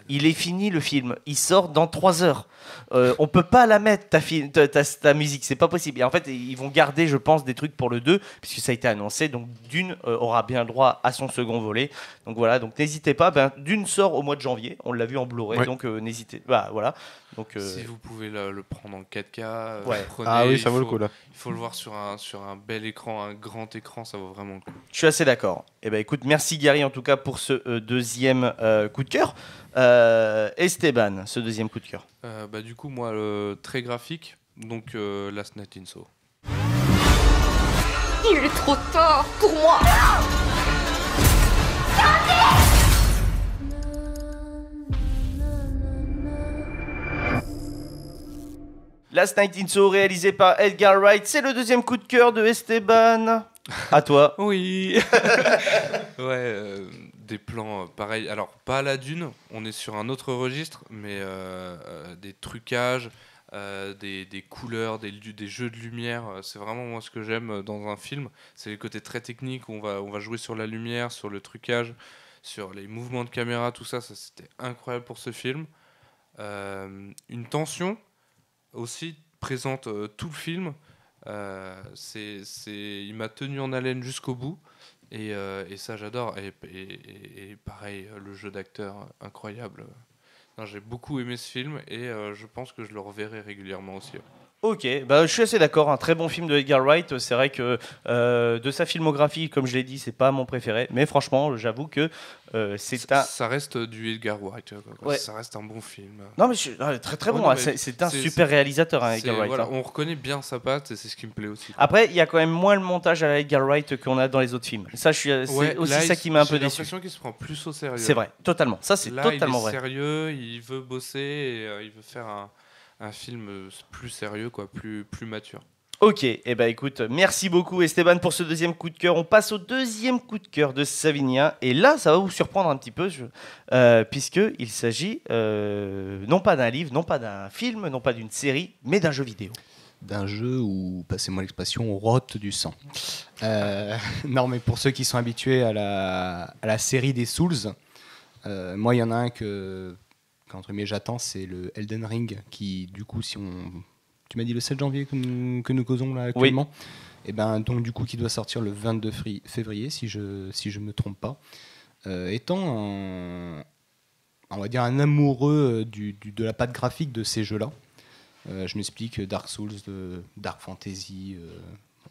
[SPEAKER 1] il est fini le film, il sort dans 3 heures. On peut pas la mettre ta musique, c'est pas possible. Et en fait, ils vont garder, je pense, des trucs pour le 2, puisque ça a été annoncé. Donc Dune aura bien le droit à son second volet. Donc voilà, donc n'hésitez pas. Dune sort au mois de janvier, on l'a vu en Blu-ray, donc n'hésitez. Voilà. Donc,
[SPEAKER 13] si vous pouvez le prendre en 4K, prenez,
[SPEAKER 9] ah oui, ça vaut le coup là.
[SPEAKER 13] Il faut le voir sur un bel écran, un grand écran, ça vaut vraiment le coup.
[SPEAKER 1] Je suis assez d'accord. Eh ben écoute, merci Gary en tout cas pour ce deuxième coup de cœur. Esteban, ce deuxième coup de cœur.
[SPEAKER 13] Du coup, moi, très graphique, donc Last Night in Soho.
[SPEAKER 15] Il est trop tard pour moi.
[SPEAKER 1] Last Night in Soho, réalisé par Edgar Wright, c'est le deuxième coup de cœur de Esteban. À toi.
[SPEAKER 13] Oui. Des plans pareils. Alors, pas à la Dune, on est sur un autre registre, mais des trucages, des couleurs, des jeux de lumière. C'est vraiment moi ce que j'aime dans un film. C'est les côtés très techniques où on va jouer sur la lumière, sur le trucage, sur les mouvements de caméra, tout ça c'était incroyable pour ce film. Une tension aussi présente tout le film. Il m'a tenu en haleine jusqu'au bout et ça j'adore et pareil le jeu d'acteur incroyable. J'ai beaucoup aimé ce film et je pense que je le reverrai régulièrement aussi.
[SPEAKER 1] Ok, je suis assez d'accord, un très bon film de Edgar Wright. C'est vrai que de sa filmographie, comme je l'ai dit, c'est pas mon préféré, mais franchement, j'avoue que
[SPEAKER 13] ça reste du Edgar Wright,
[SPEAKER 1] ouais.
[SPEAKER 13] Ça reste un bon film.
[SPEAKER 1] Non mais très très bon, c'est un super réalisateur, Edgar Wright.
[SPEAKER 13] Voilà, on reconnaît bien sa patte et c'est ce qui me plaît aussi.
[SPEAKER 1] Après, il y a quand même moins le montage à la Edgar Wright qu'on a dans les autres films. Ça, c'est aussi ça qui m'a un peu déçu.
[SPEAKER 13] J'ai l'impression qu'il se prend plus au sérieux.
[SPEAKER 1] C'est vrai, totalement. Ça, c'est totalement vrai.
[SPEAKER 13] Il est sérieux, il veut bosser et il veut faire un film plus sérieux, plus mature.
[SPEAKER 1] Ok, et ben écoute, merci beaucoup Esteban pour ce deuxième coup de cœur. On passe au deuxième coup de cœur de Savinien. Et là, ça va vous surprendre un petit peu, puisqu'il s'agit non pas d'un livre, non pas d'un film, non pas d'une série, mais d'un jeu vidéo.
[SPEAKER 12] D'un jeu où, passez-moi l'expression, on rote du sang. Non, mais pour ceux qui sont habitués à la série des Souls, moi, il y en a un qu'entre guillemets j'attends, c'est le Elden Ring, qui, du coup, si on... Tu m'as dit le 7 janvier que nous causons là actuellement. Oui. Et ben, donc, du coup, qui doit sortir le 22 février, si je me trompe pas. Étant on va dire un amoureux de la patte graphique de ces jeux-là, je m'explique, Dark Souls, Dark Fantasy,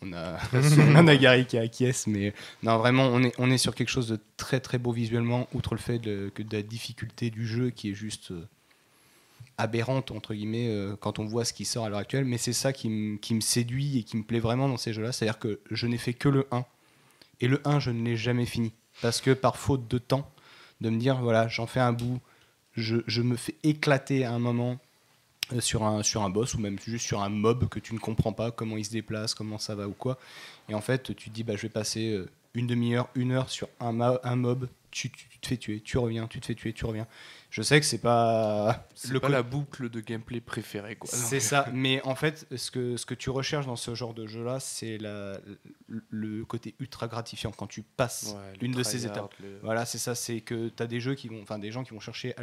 [SPEAKER 12] on a Gary qui acquiesce, mais non, vraiment, on est sur quelque chose de très très beau visuellement, outre le fait que de la difficulté du jeu qui est juste aberrante, entre guillemets, quand on voit ce qui sort à l'heure actuelle, mais c'est ça qui me séduit et qui me plaît vraiment dans ces jeux-là, c'est-à-dire que je n'ai fait que le 1, et le 1, je ne l'ai jamais fini, parce que par faute de temps, de me dire, voilà, j'en fais un bout, je me fais éclater à un moment, sur un boss ou même juste sur un mob que tu ne comprends pas comment il se déplace, comment ça va ou quoi, et en fait tu te dis bah je vais passer une demi-heure, 1 heure sur un mob, tu te fais tuer, tu reviens, tu te fais tuer, tu reviens. Je sais que c'est pas
[SPEAKER 13] la boucle de gameplay préférée, quoi.
[SPEAKER 12] C'est ça, mais en fait ce que tu recherches dans ce genre de jeu là, c'est le côté ultra gratifiant quand tu passes une de ces étapes. Voilà, c'est ça, c'est que tu as des gens qui vont chercher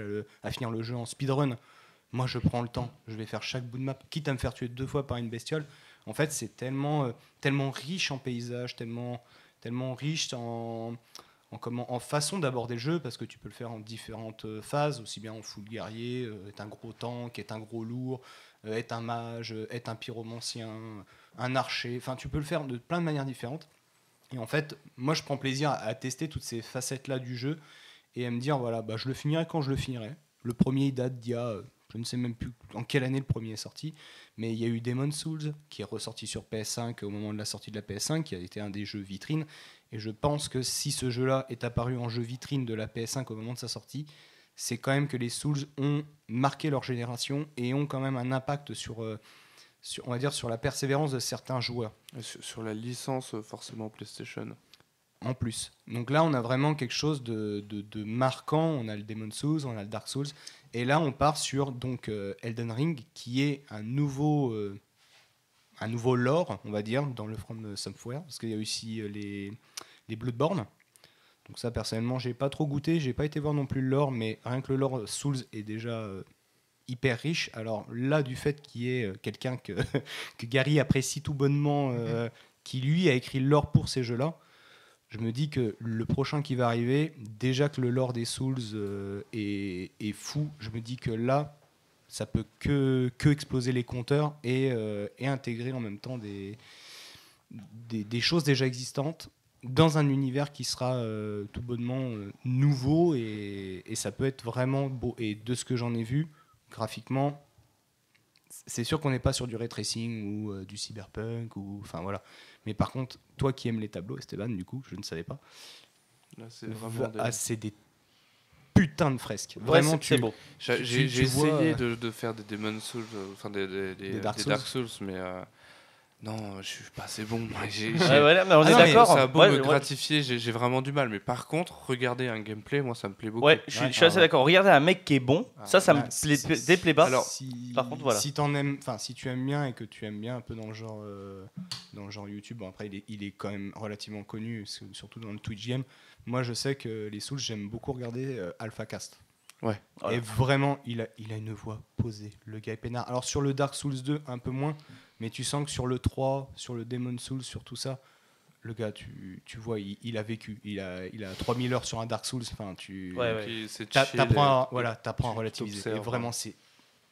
[SPEAKER 12] à finir le jeu en speedrun. Moi, je prends le temps, je vais faire chaque bout de map, quitte à me faire tuer 2 fois par une bestiole. En fait, c'est tellement riche en paysages, tellement riche en façon d'aborder le jeu, parce que tu peux le faire en différentes phases, aussi bien en full guerrier, être un gros tank, être un gros lourd, être un mage, être un pyromancien, un archer. Enfin, tu peux le faire de plein de manières différentes. Et en fait, moi, je prends plaisir à tester toutes ces facettes-là du jeu et à me dire, voilà, bah, je le finirai quand je le finirai. Le premier, il date d'il y a... Je ne sais même plus en quelle année le premier est sorti, mais il y a eu Demon's Souls qui est ressorti sur PS5 au moment de la sortie de la PS5, qui a été un des jeux vitrines. Et je pense que si ce jeu-là est apparu en jeu vitrine de la PS5 au moment de sa sortie, c'est quand même que les Souls ont marqué leur génération et ont quand même un impact sur on va dire, sur la persévérance de certains joueurs.
[SPEAKER 13] Sur la licence, forcément PlayStation.
[SPEAKER 12] En plus. Donc là, on a vraiment quelque chose de marquant. On a le Demon's Souls, on a le Dark Souls. Et là, on part sur donc, Elden Ring, qui est un nouveau lore, on va dire, dans le From Software. Parce qu'il y a aussi les Bloodborne. Donc ça, personnellement, j'ai pas trop goûté. J'ai pas été voir non plus le lore, mais rien que le lore Souls est déjà hyper riche. Alors là, du fait qu'il y ait quelqu'un que Gary apprécie tout bonnement, qui lui a écrit le lore pour ces jeux-là, je me dis que le prochain qui va arriver, déjà que le lore des Souls est fou, je me dis que là, ça peut que exploser les compteurs et intégrer en même temps des choses déjà existantes dans un univers qui sera tout bonnement nouveau et ça peut être vraiment beau. Et de ce que j'en ai vu, graphiquement, c'est sûr qu'on n'est pas sur du ray tracing ou du cyberpunk, enfin voilà. Mais par contre, toi qui aimes les tableaux, Esteban, du coup, je ne savais pas.
[SPEAKER 13] Là, c'est vraiment
[SPEAKER 12] c'est des putains de fresques. Vraiment,
[SPEAKER 1] c'est beau.
[SPEAKER 13] J'ai essayé de faire des Demon's Souls, enfin des Dark Souls, mais non, je suis pas assez bon.
[SPEAKER 1] Voilà, mais on est d'accord.
[SPEAKER 13] Ça a beau me gratifier, j'ai vraiment du mal. Mais par contre, regarder un gameplay, moi, ça me plaît beaucoup.
[SPEAKER 1] Ouais, je suis assez d'accord. Regarder un mec qui est bon, ça me déplaît pas. Alors, par contre, voilà.
[SPEAKER 12] Si tu aimes bien et que tu aimes bien un peu dans le genre YouTube, bon, après il est quand même relativement connu, surtout dans le Twitch game. Moi, je sais que les Souls, j'aime beaucoup regarder AlphaCast.
[SPEAKER 13] Ouais. Voilà.
[SPEAKER 12] Et vraiment, il a une voix posée. Le gars est peinard. Alors sur le Dark Souls 2, un peu moins, mais tu sens que sur le 3, sur le Demon's Souls, sur tout ça, le gars, tu vois, il a vécu. Il a 3000 heures sur un Dark Souls. Enfin, t'apprends à relativiser. Et vraiment, c'est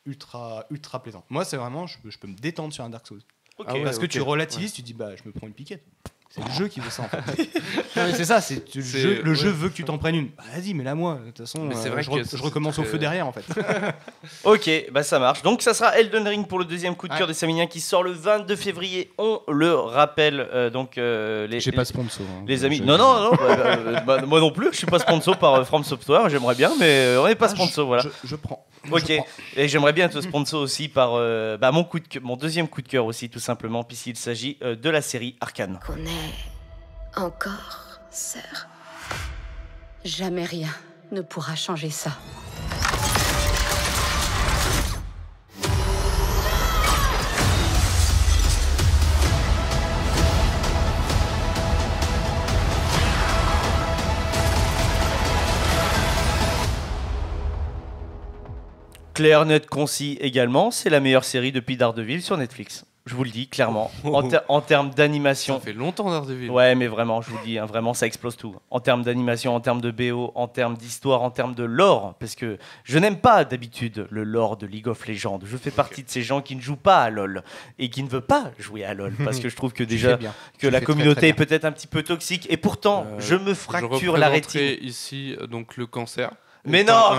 [SPEAKER 12] ultra plaisant. Moi, c'est vraiment, je peux me détendre sur un Dark Souls. Parce que tu relativises, tu dis, bah, je me prends une piquette. C'est le jeu qui veut ça en fait. Non, mais c'est ça, le jeu veut que tu t'en prennes une. Bah, vas-y, mais là moi, de toute façon, je recommence au feu derrière en fait.
[SPEAKER 1] Ok, bah ça marche. Donc ça sera Elden Ring pour le deuxième coup de cœur des Saminiens qui sort le 22 février. On le rappelle.
[SPEAKER 12] J'ai pas sponsor.
[SPEAKER 1] Les amis. Non, moi non plus. Je suis pas sponsor par From Software. J'aimerais bien, mais on n'est pas sponsor. Voilà.
[SPEAKER 12] Je prends.
[SPEAKER 1] Ok. Et j'aimerais bien être sponsor aussi par mon deuxième coup de cœur aussi, tout simplement, puisqu'il s'agit de la série Arcane.
[SPEAKER 15] On est encore sœurs. Jamais rien ne pourra changer ça.
[SPEAKER 1] Clair, net, concis également, c'est la meilleure série depuis Daredevil sur Netflix. Je vous le dis clairement. En termes d'animation.
[SPEAKER 13] Ça fait longtemps Daredevil.
[SPEAKER 1] Ouais, mais vraiment, je vous le dis, vraiment, ça explose tout. En termes d'animation, en termes de BO, en termes d'histoire, en termes de lore. Parce que je n'aime pas d'habitude le lore de League of Legends. Je fais partie de ces gens qui ne jouent pas à LoL et qui ne veulent pas jouer à LoL. Parce que je trouve que déjà que la communauté est peut-être un petit peu toxique. Et pourtant, je me fracture la rétine.
[SPEAKER 13] Ici, donc le cancer.
[SPEAKER 1] Mais non.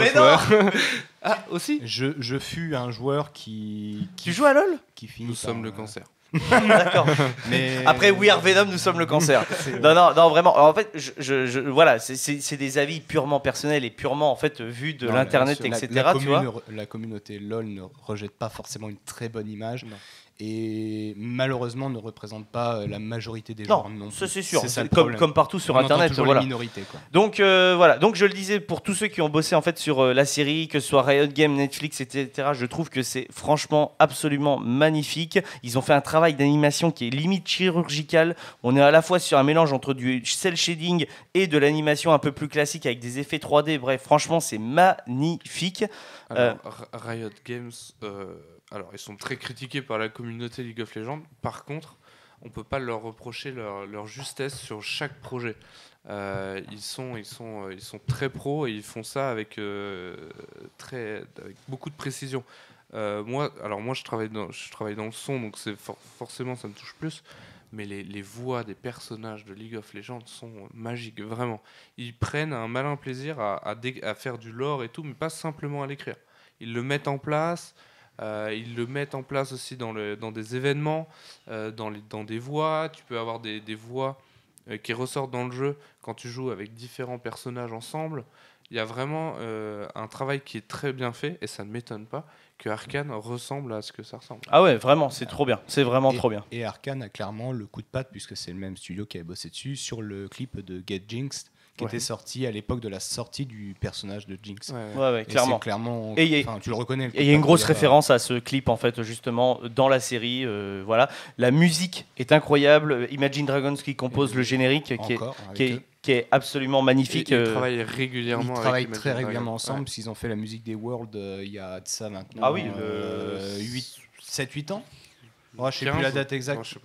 [SPEAKER 13] Ah, aussi
[SPEAKER 12] Je fus un joueur qui
[SPEAKER 1] joue à LoL
[SPEAKER 12] qui finit
[SPEAKER 13] Nous sommes le cancer.
[SPEAKER 1] D'accord. Mais après We Are Venom, nous sommes le cancer. Non, vraiment. En fait, voilà, c'est des avis purement personnels et purement en fait vus de l'internet, etc.
[SPEAKER 12] La communauté LoL ne rejette pas forcément une très bonne image. Non. Et malheureusement ne représente pas la majorité des joueurs. Non,
[SPEAKER 1] ça c'est sûr. C'est comme partout sur Internet.
[SPEAKER 12] Voilà. Les minorités, quoi.
[SPEAKER 1] Donc voilà. Donc je le disais pour tous ceux qui ont bossé en fait sur la série, que ce soit Riot Games, Netflix, etc. Je trouve que c'est franchement absolument magnifique. Ils ont fait un travail d'animation qui est limite chirurgical. On est à la fois sur un mélange entre du cel shading et de l'animation un peu plus classique avec des effets 3D. Bref, franchement, c'est magnifique.
[SPEAKER 13] Alors, Riot Games. Alors, ils sont très critiqués par la communauté League of Legends. Par contre, on peut pas leur reprocher leur justesse sur chaque projet. Ils sont très pros et ils font ça avec beaucoup de précision. Moi, je travaille dans le son, donc forcément ça me touche plus. Mais les voix des personnages de League of Legends sont magiques, vraiment. Ils prennent un malin plaisir à faire du lore et tout, mais pas simplement à l'écrire. Ils le mettent en place. Ils le mettent en place aussi dans des événements, dans des voix. Tu peux avoir des voix qui ressortent dans le jeu quand tu joues avec différents personnages ensemble. Il y a vraiment un travail qui est très bien fait et ça ne m'étonne pas que Arcane ressemble à ce que ça ressemble.
[SPEAKER 1] Ah ouais, vraiment, c'est trop bien. C'est vraiment trop bien.
[SPEAKER 12] Et Arcane a clairement le coup de patte, puisque c'est le même studio qui avait bossé dessus, sur le clip de Get Jinxed, qui était sorti à l'époque de la sortie du personnage de Jinx.
[SPEAKER 1] Ouais, clairement. Et
[SPEAKER 12] tu le reconnais.
[SPEAKER 1] Et il y a une grosse référence à ce clip en fait justement dans la série. Voilà, la musique est incroyable. Imagine Dragons qui compose le générique, qui est absolument magnifique.
[SPEAKER 13] Ils travaillent régulièrement.
[SPEAKER 12] Ils travaillent très régulièrement ensemble, parce qu'ils ont fait la musique des Worlds il y a de ça maintenant. 7-8 ans. Je sais plus la date exacte.
[SPEAKER 1] Je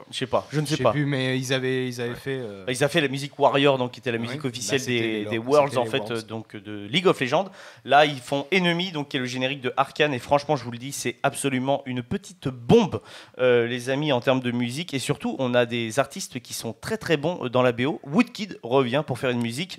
[SPEAKER 1] ne sais pas.
[SPEAKER 12] Plus, mais ils avaient fait.
[SPEAKER 1] Ils avaient fait la musique Warrior, donc qui était la musique officielle des Worlds en fait, donc de League of Legends. Là, ils font Enemy, donc qui est le générique de Arcane, et franchement, je vous le dis, c'est absolument une petite bombe, les amis, en termes de musique. Et surtout, on a des artistes qui sont très très bons dans la BO. Woodkid revient pour faire une musique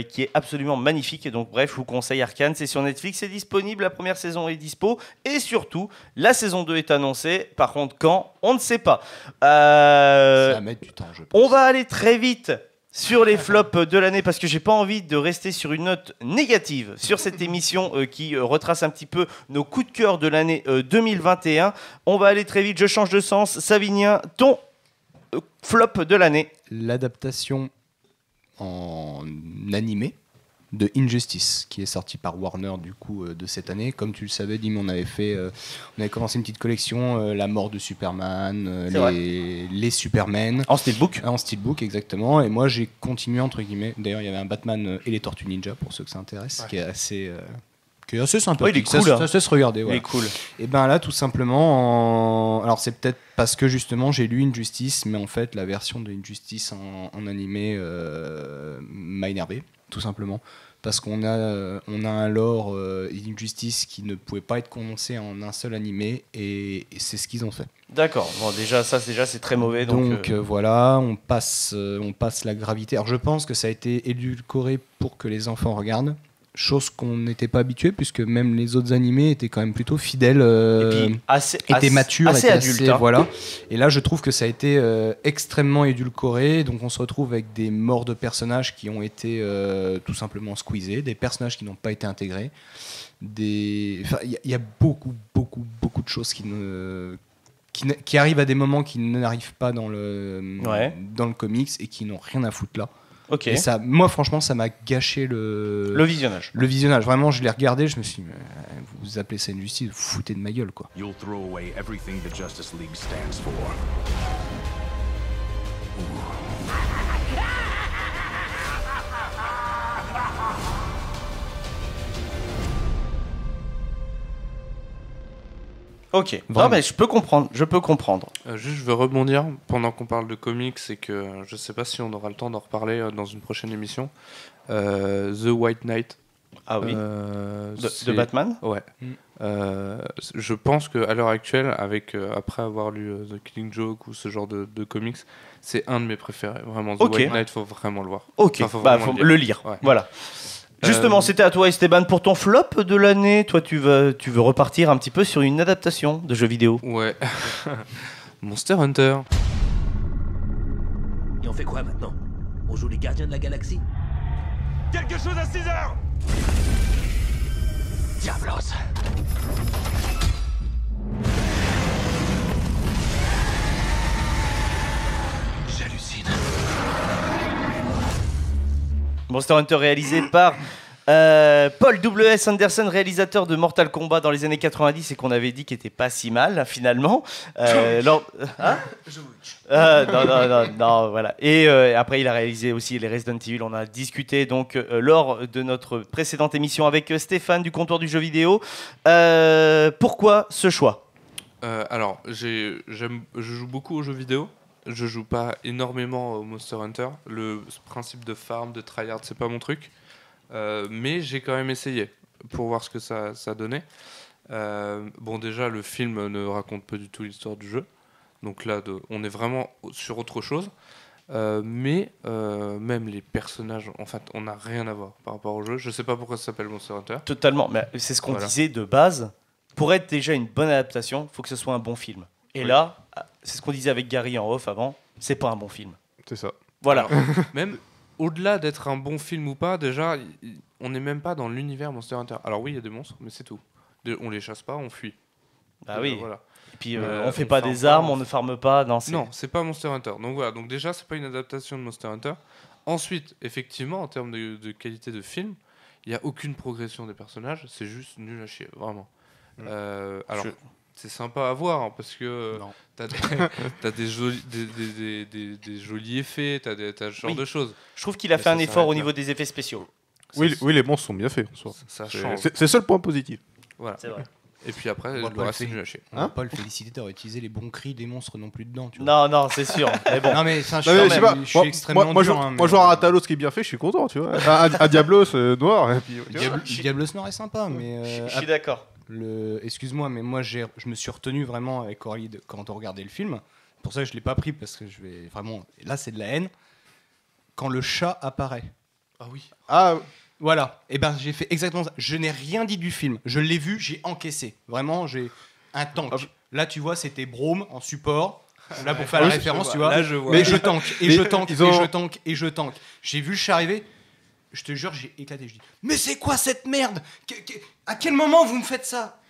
[SPEAKER 1] qui est absolument magnifique. Et donc, bref, je vous conseille Arcane. C'est sur Netflix, c'est disponible. La première saison est dispo, et surtout, la saison 2 est annoncée. Par contre, quand on ne sait pas.
[SPEAKER 12] Ça va mettre du temps, je pense.
[SPEAKER 1] On va aller très vite sur les flops de l'année parce que j'ai pas envie de rester sur une note négative sur cette émission qui retrace un petit peu nos coups de cœur de l'année 2021. On va aller très vite, je change de sens. Savinien, ton flop de l'année.
[SPEAKER 12] L'adaptation en animé de Injustice, qui est sorti par Warner du coup de cette année. Comme tu le savais, Dim, on avait commencé une petite collection, la mort de Superman, les Superman.
[SPEAKER 1] En steelbook.
[SPEAKER 12] En steelbook, exactement. Et moi, j'ai continué, entre guillemets. D'ailleurs, il y avait un Batman et les Tortues Ninja, pour ceux que ça intéresse, qui est assez sympa.
[SPEAKER 1] Il est cool.
[SPEAKER 12] Ça se regarder.
[SPEAKER 1] Il est cool.
[SPEAKER 12] Et ben là, tout simplement, alors c'est peut-être parce que justement j'ai lu Injustice, mais en fait, la version de Injustice en animé m'a énervé. Tout simplement. parce qu'on a un lore et une justice qui ne pouvait pas être condensé en un seul animé, et c'est ce qu'ils ont fait.
[SPEAKER 1] D'accord. Bon, déjà c'est très mauvais.
[SPEAKER 12] Donc voilà, on passe la gravité. Alors je pense que ça a été édulcoré pour que les enfants regardent. Chose qu'on n'était pas habitué, puisque même les autres animés étaient quand même plutôt fidèles, étaient matures,
[SPEAKER 1] assez adultes.
[SPEAKER 12] Voilà. Et là, je trouve que ça a été extrêmement édulcoré. Donc, on se retrouve avec des morts de personnages qui ont été tout simplement squeezés, des personnages qui n'ont pas été intégrés. Il y a beaucoup de choses qui arrivent à des moments qui n'arrivent pas dans le comics et qui n'ont rien à foutre là.
[SPEAKER 1] Okay.
[SPEAKER 12] Et ça, moi, franchement, ça m'a gâché le
[SPEAKER 1] visionnage.
[SPEAKER 12] Le visionnage. Vraiment, je l'ai regardé, je me suis dit, vous appelez ça une justice, vous foutez de ma gueule, quoi.
[SPEAKER 16] You'll throw away everything the Justice League stands for.
[SPEAKER 1] Ok, non, mais je peux comprendre.
[SPEAKER 13] Juste, je veux rebondir pendant qu'on parle de comics, et que je sais pas si on aura le temps d'en reparler dans une prochaine émission. The White Knight.
[SPEAKER 1] Ah oui. De Batman.
[SPEAKER 13] Ouais. Je pense qu'à l'heure actuelle, après avoir lu The Killing Joke ou ce genre de comics, c'est un de mes préférés. Vraiment, The White Knight, faut vraiment le voir.
[SPEAKER 1] Ok. Faut le lire. Ouais. Voilà. Justement, c'était à toi, Esteban, pour ton flop de l'année. Toi, tu veux repartir un petit peu sur une adaptation de jeu vidéo.
[SPEAKER 13] Ouais. Monster Hunter.
[SPEAKER 18] Et on fait quoi maintenant? On joue les gardiens de la galaxie?
[SPEAKER 2] Quelque chose à 6h.
[SPEAKER 18] Diablos.
[SPEAKER 16] J'hallucine.
[SPEAKER 1] Monster Hunter réalisé par Paul W.S. Anderson, réalisateur de Mortal Kombat dans les années 90 et qu'on avait dit qu'il était pas si mal finalement. Non, voilà. Et après, il a réalisé aussi les Resident Evil. On a discuté donc lors de notre précédente émission avec Stéphane du comptoir du jeu vidéo. Pourquoi ce choix?
[SPEAKER 13] Alors, je joue beaucoup aux jeux vidéo. Je joue pas énormément au Monster Hunter. Le principe de farm, de tryhard, c'est pas mon truc. Mais j'ai quand même essayé pour voir ce que ça donnait. Bon, déjà, le film ne raconte pas du tout l'histoire du jeu. Donc là, on est vraiment sur autre chose. Mais même les personnages, en fait, on n'a rien à voir par rapport au jeu. Je sais pas pourquoi ça s'appelle Monster Hunter.
[SPEAKER 1] Totalement, mais c'est ce qu'on disait de base. Pour être déjà une bonne adaptation, il faut que ce soit un bon film. Et là, c'est ce qu'on disait avec Gary en off avant, c'est pas un bon film.
[SPEAKER 9] C'est ça.
[SPEAKER 1] Voilà.
[SPEAKER 13] Alors, même au-delà d'être un bon film ou pas, déjà, on n'est même pas dans l'univers Monster Hunter. Alors oui, il y a des monstres, mais c'est tout. On les chasse pas, on fuit.
[SPEAKER 1] Ah oui.
[SPEAKER 13] Voilà.
[SPEAKER 1] Et puis on fait pas des armes, on ne farme pas. Non,
[SPEAKER 13] c'est pas Monster Hunter. Donc voilà. Donc déjà, c'est pas une adaptation de Monster Hunter. Ensuite, effectivement, en termes de qualité de film, il y a aucune progression des personnages. C'est juste nul à chier, vraiment. Alors. C'est sympa à voir hein, parce que t'as des jolis effets, t'as ce genre de choses.
[SPEAKER 1] Je trouve qu'il a fait un effort au niveau des effets spéciaux.
[SPEAKER 9] Oui, les monstres sont bien faits.
[SPEAKER 13] Ça change.
[SPEAKER 9] C'est le seul point positif.
[SPEAKER 13] Voilà.
[SPEAKER 1] C'est vrai.
[SPEAKER 13] Et puis après, le reste c'est nul à chier.
[SPEAKER 12] On va pas le féliciter d'avoir utilisé les bons cris des monstres non plus dedans. Tu vois.
[SPEAKER 1] Non, c'est sûr. Mais bon.
[SPEAKER 12] Non, mais je suis extrêmement
[SPEAKER 9] moi,
[SPEAKER 12] dur.
[SPEAKER 9] Moi, je vois un Talos qui est bien fait, je suis content, tu vois. Un Diablos noir. Et puis,
[SPEAKER 12] Diablos noir est sympa, mais.
[SPEAKER 1] Je suis d'accord.
[SPEAKER 12] Excuse-moi, mais moi je me suis retenu vraiment avec Aurélie quand on regardait le film. Pour ça, je l'ai pas pris parce que je vais vraiment. Là, c'est de la haine. Quand le chat apparaît.
[SPEAKER 13] Ah oui.
[SPEAKER 9] Ah.
[SPEAKER 12] Voilà. Et ben, j'ai fait exactement ça. Je n'ai rien dit du film. Je l'ai vu, j'ai encaissé. Vraiment, j'ai un tank. Là, tu vois, c'était Brome en support. Là, pour faire la référence, tu vois.
[SPEAKER 13] Là, je vois.
[SPEAKER 12] Mais je tank, et je tank, et je tank, et je tank. J'ai vu le chat arriver. Je te jure, j'ai éclaté. Je dis, mais c'est quoi cette merde? À quel moment vous me faites ça?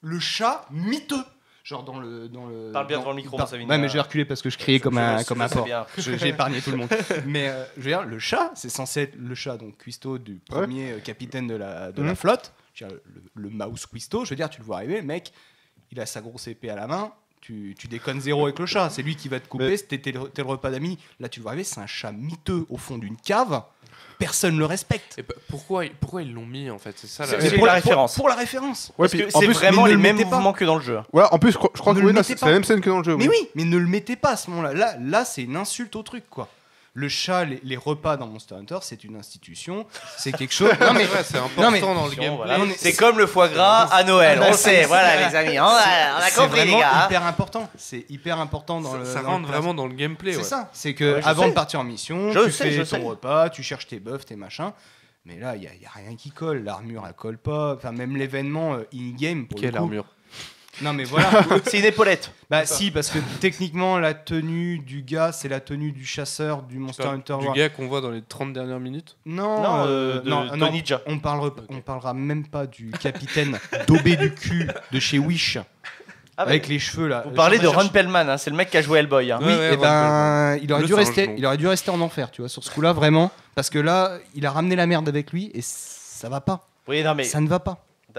[SPEAKER 12] Le chat miteux. Genre dans le.
[SPEAKER 1] Parle bien devant le micro, Savini.
[SPEAKER 12] Ouais, mais j'ai reculé parce que je criais comme un porc.
[SPEAKER 1] Bien.
[SPEAKER 12] J'ai épargné tout le monde. Mais je veux dire, le chat, c'est censé être le chat, donc Cuisto, du premier capitaine de la flotte. Le mouse Cuisto, je veux dire, tu le vois arriver, le mec, il a sa grosse épée à la main. Tu déconnes zéro avec le chat. C'est lui qui va te couper. T'es le repas d'amis. Là, tu le vois arriver, c'est un chat miteux au fond d'une cave. Personne ne le respecte.
[SPEAKER 13] Et pourquoi ils l'ont mis en fait? C'est ça
[SPEAKER 1] pour la référence.
[SPEAKER 12] Pour la référence.
[SPEAKER 1] Ouais, parce que c'est vraiment les mêmes mouvements que dans le jeu.
[SPEAKER 9] Ouais, en plus, je crois que c'est la même scène que dans le jeu.
[SPEAKER 12] Mais oui, mais ne le mettez pas à ce moment-là. Là, c'est une insulte au truc, quoi. Le chat, les repas dans Monster Hunter, c'est une institution, c'est quelque chose. Non mais
[SPEAKER 13] c'est important dans le gameplay.
[SPEAKER 1] Voilà. C'est comme le foie gras à Noël, on le sait, voilà les amis, on a compris les gars.
[SPEAKER 12] C'est hyper important. C'est hyper important dans le.
[SPEAKER 13] Ça rentre vraiment dans le gameplay.
[SPEAKER 12] C'est ça. C'est que avant de partir en mission, tu fais ton repas, tu cherches tes buffs, tes machins. Mais là, il y a rien qui colle. L'armure, elle colle pas. Enfin, même l'événement in-game.
[SPEAKER 13] Quelle armure?
[SPEAKER 12] Non mais voilà.
[SPEAKER 1] C'est une épaulette.
[SPEAKER 12] Bah si, parce que techniquement la tenue du gars c'est la tenue du chasseur du Monster Hunter.
[SPEAKER 13] Du gars qu'on voit dans les 30 dernières minutes.
[SPEAKER 12] Non,
[SPEAKER 1] Tonija.
[SPEAKER 12] On parlera même pas du capitaine daubé du cul de chez Wish. Avec les cheveux là.
[SPEAKER 1] Vous parlez de Ron Perlman, hein, c'est le mec qui a joué Hellboy. Hein.
[SPEAKER 12] Oui, et ben il aurait dû rester en enfer, tu vois, sur ce coup-là vraiment, parce que là il a ramené la merde avec lui et ça va pas.
[SPEAKER 1] Oui, non mais
[SPEAKER 12] ça ne va pas.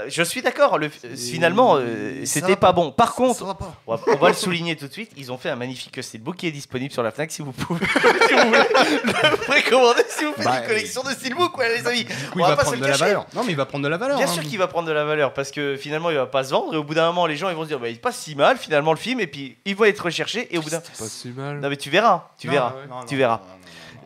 [SPEAKER 1] Je suis d'accord, finalement, c'était pas bon. Par contre, on va le souligner tout de suite, ils ont fait un magnifique steelbook qui est disponible sur la Fnac si vous pouvez si vous voulez le précommander, si vous faites une collection de steelbook, ouais, les amis.
[SPEAKER 12] Il va prendre de la valeur. Non, mais il va prendre de la valeur.
[SPEAKER 1] Bien sûr qu'il va prendre de la valeur, parce que finalement, il va pas se vendre, et au bout d'un moment, les gens ils vont se dire, bah, il est pas si mal finalement le film, et puis il va être recherché, et au bout d'un.
[SPEAKER 13] C'est pas si mal.
[SPEAKER 1] Non, mais tu verras.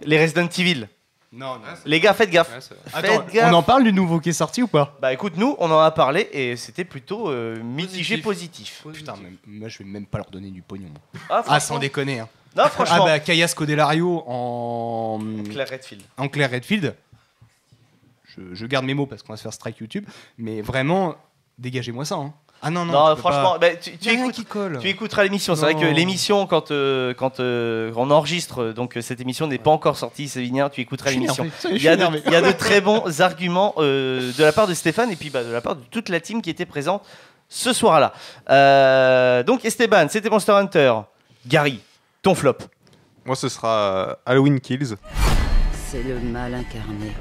[SPEAKER 1] Les Resident Evil.
[SPEAKER 12] Non.
[SPEAKER 1] Les gars, faites gaffe.
[SPEAKER 12] Attends, on en parle du nouveau qui est sorti ou pas?
[SPEAKER 1] Bah écoute, nous, on en a parlé et c'était plutôt mitigé positif.
[SPEAKER 12] Putain, moi je vais même pas leur donner du pognon.
[SPEAKER 1] Ah,
[SPEAKER 12] sans déconner. Hein.
[SPEAKER 1] Non, franchement.
[SPEAKER 12] Ah bah Kaya Scodelario en
[SPEAKER 1] Claire Redfield.
[SPEAKER 12] En Claire Redfield. Je garde mes mots parce qu'on va se faire strike YouTube, mais vraiment, dégagez-moi ça. Hein. Ah non,
[SPEAKER 1] franchement, bah, tu écouteras l'émission. C'est vrai que l'émission, quand on enregistre, donc cette émission n'est pas encore sortie, Sévignin, tu écouteras l'émission. Il y a de très bons arguments de la part de Stéphane et puis de la part de toute la team qui était présente ce soir-là. Donc Esteban, c'était Monster Hunter. Gary, ton flop.
[SPEAKER 9] Moi, ce sera Halloween Kills.
[SPEAKER 15] C'est le mal incarné.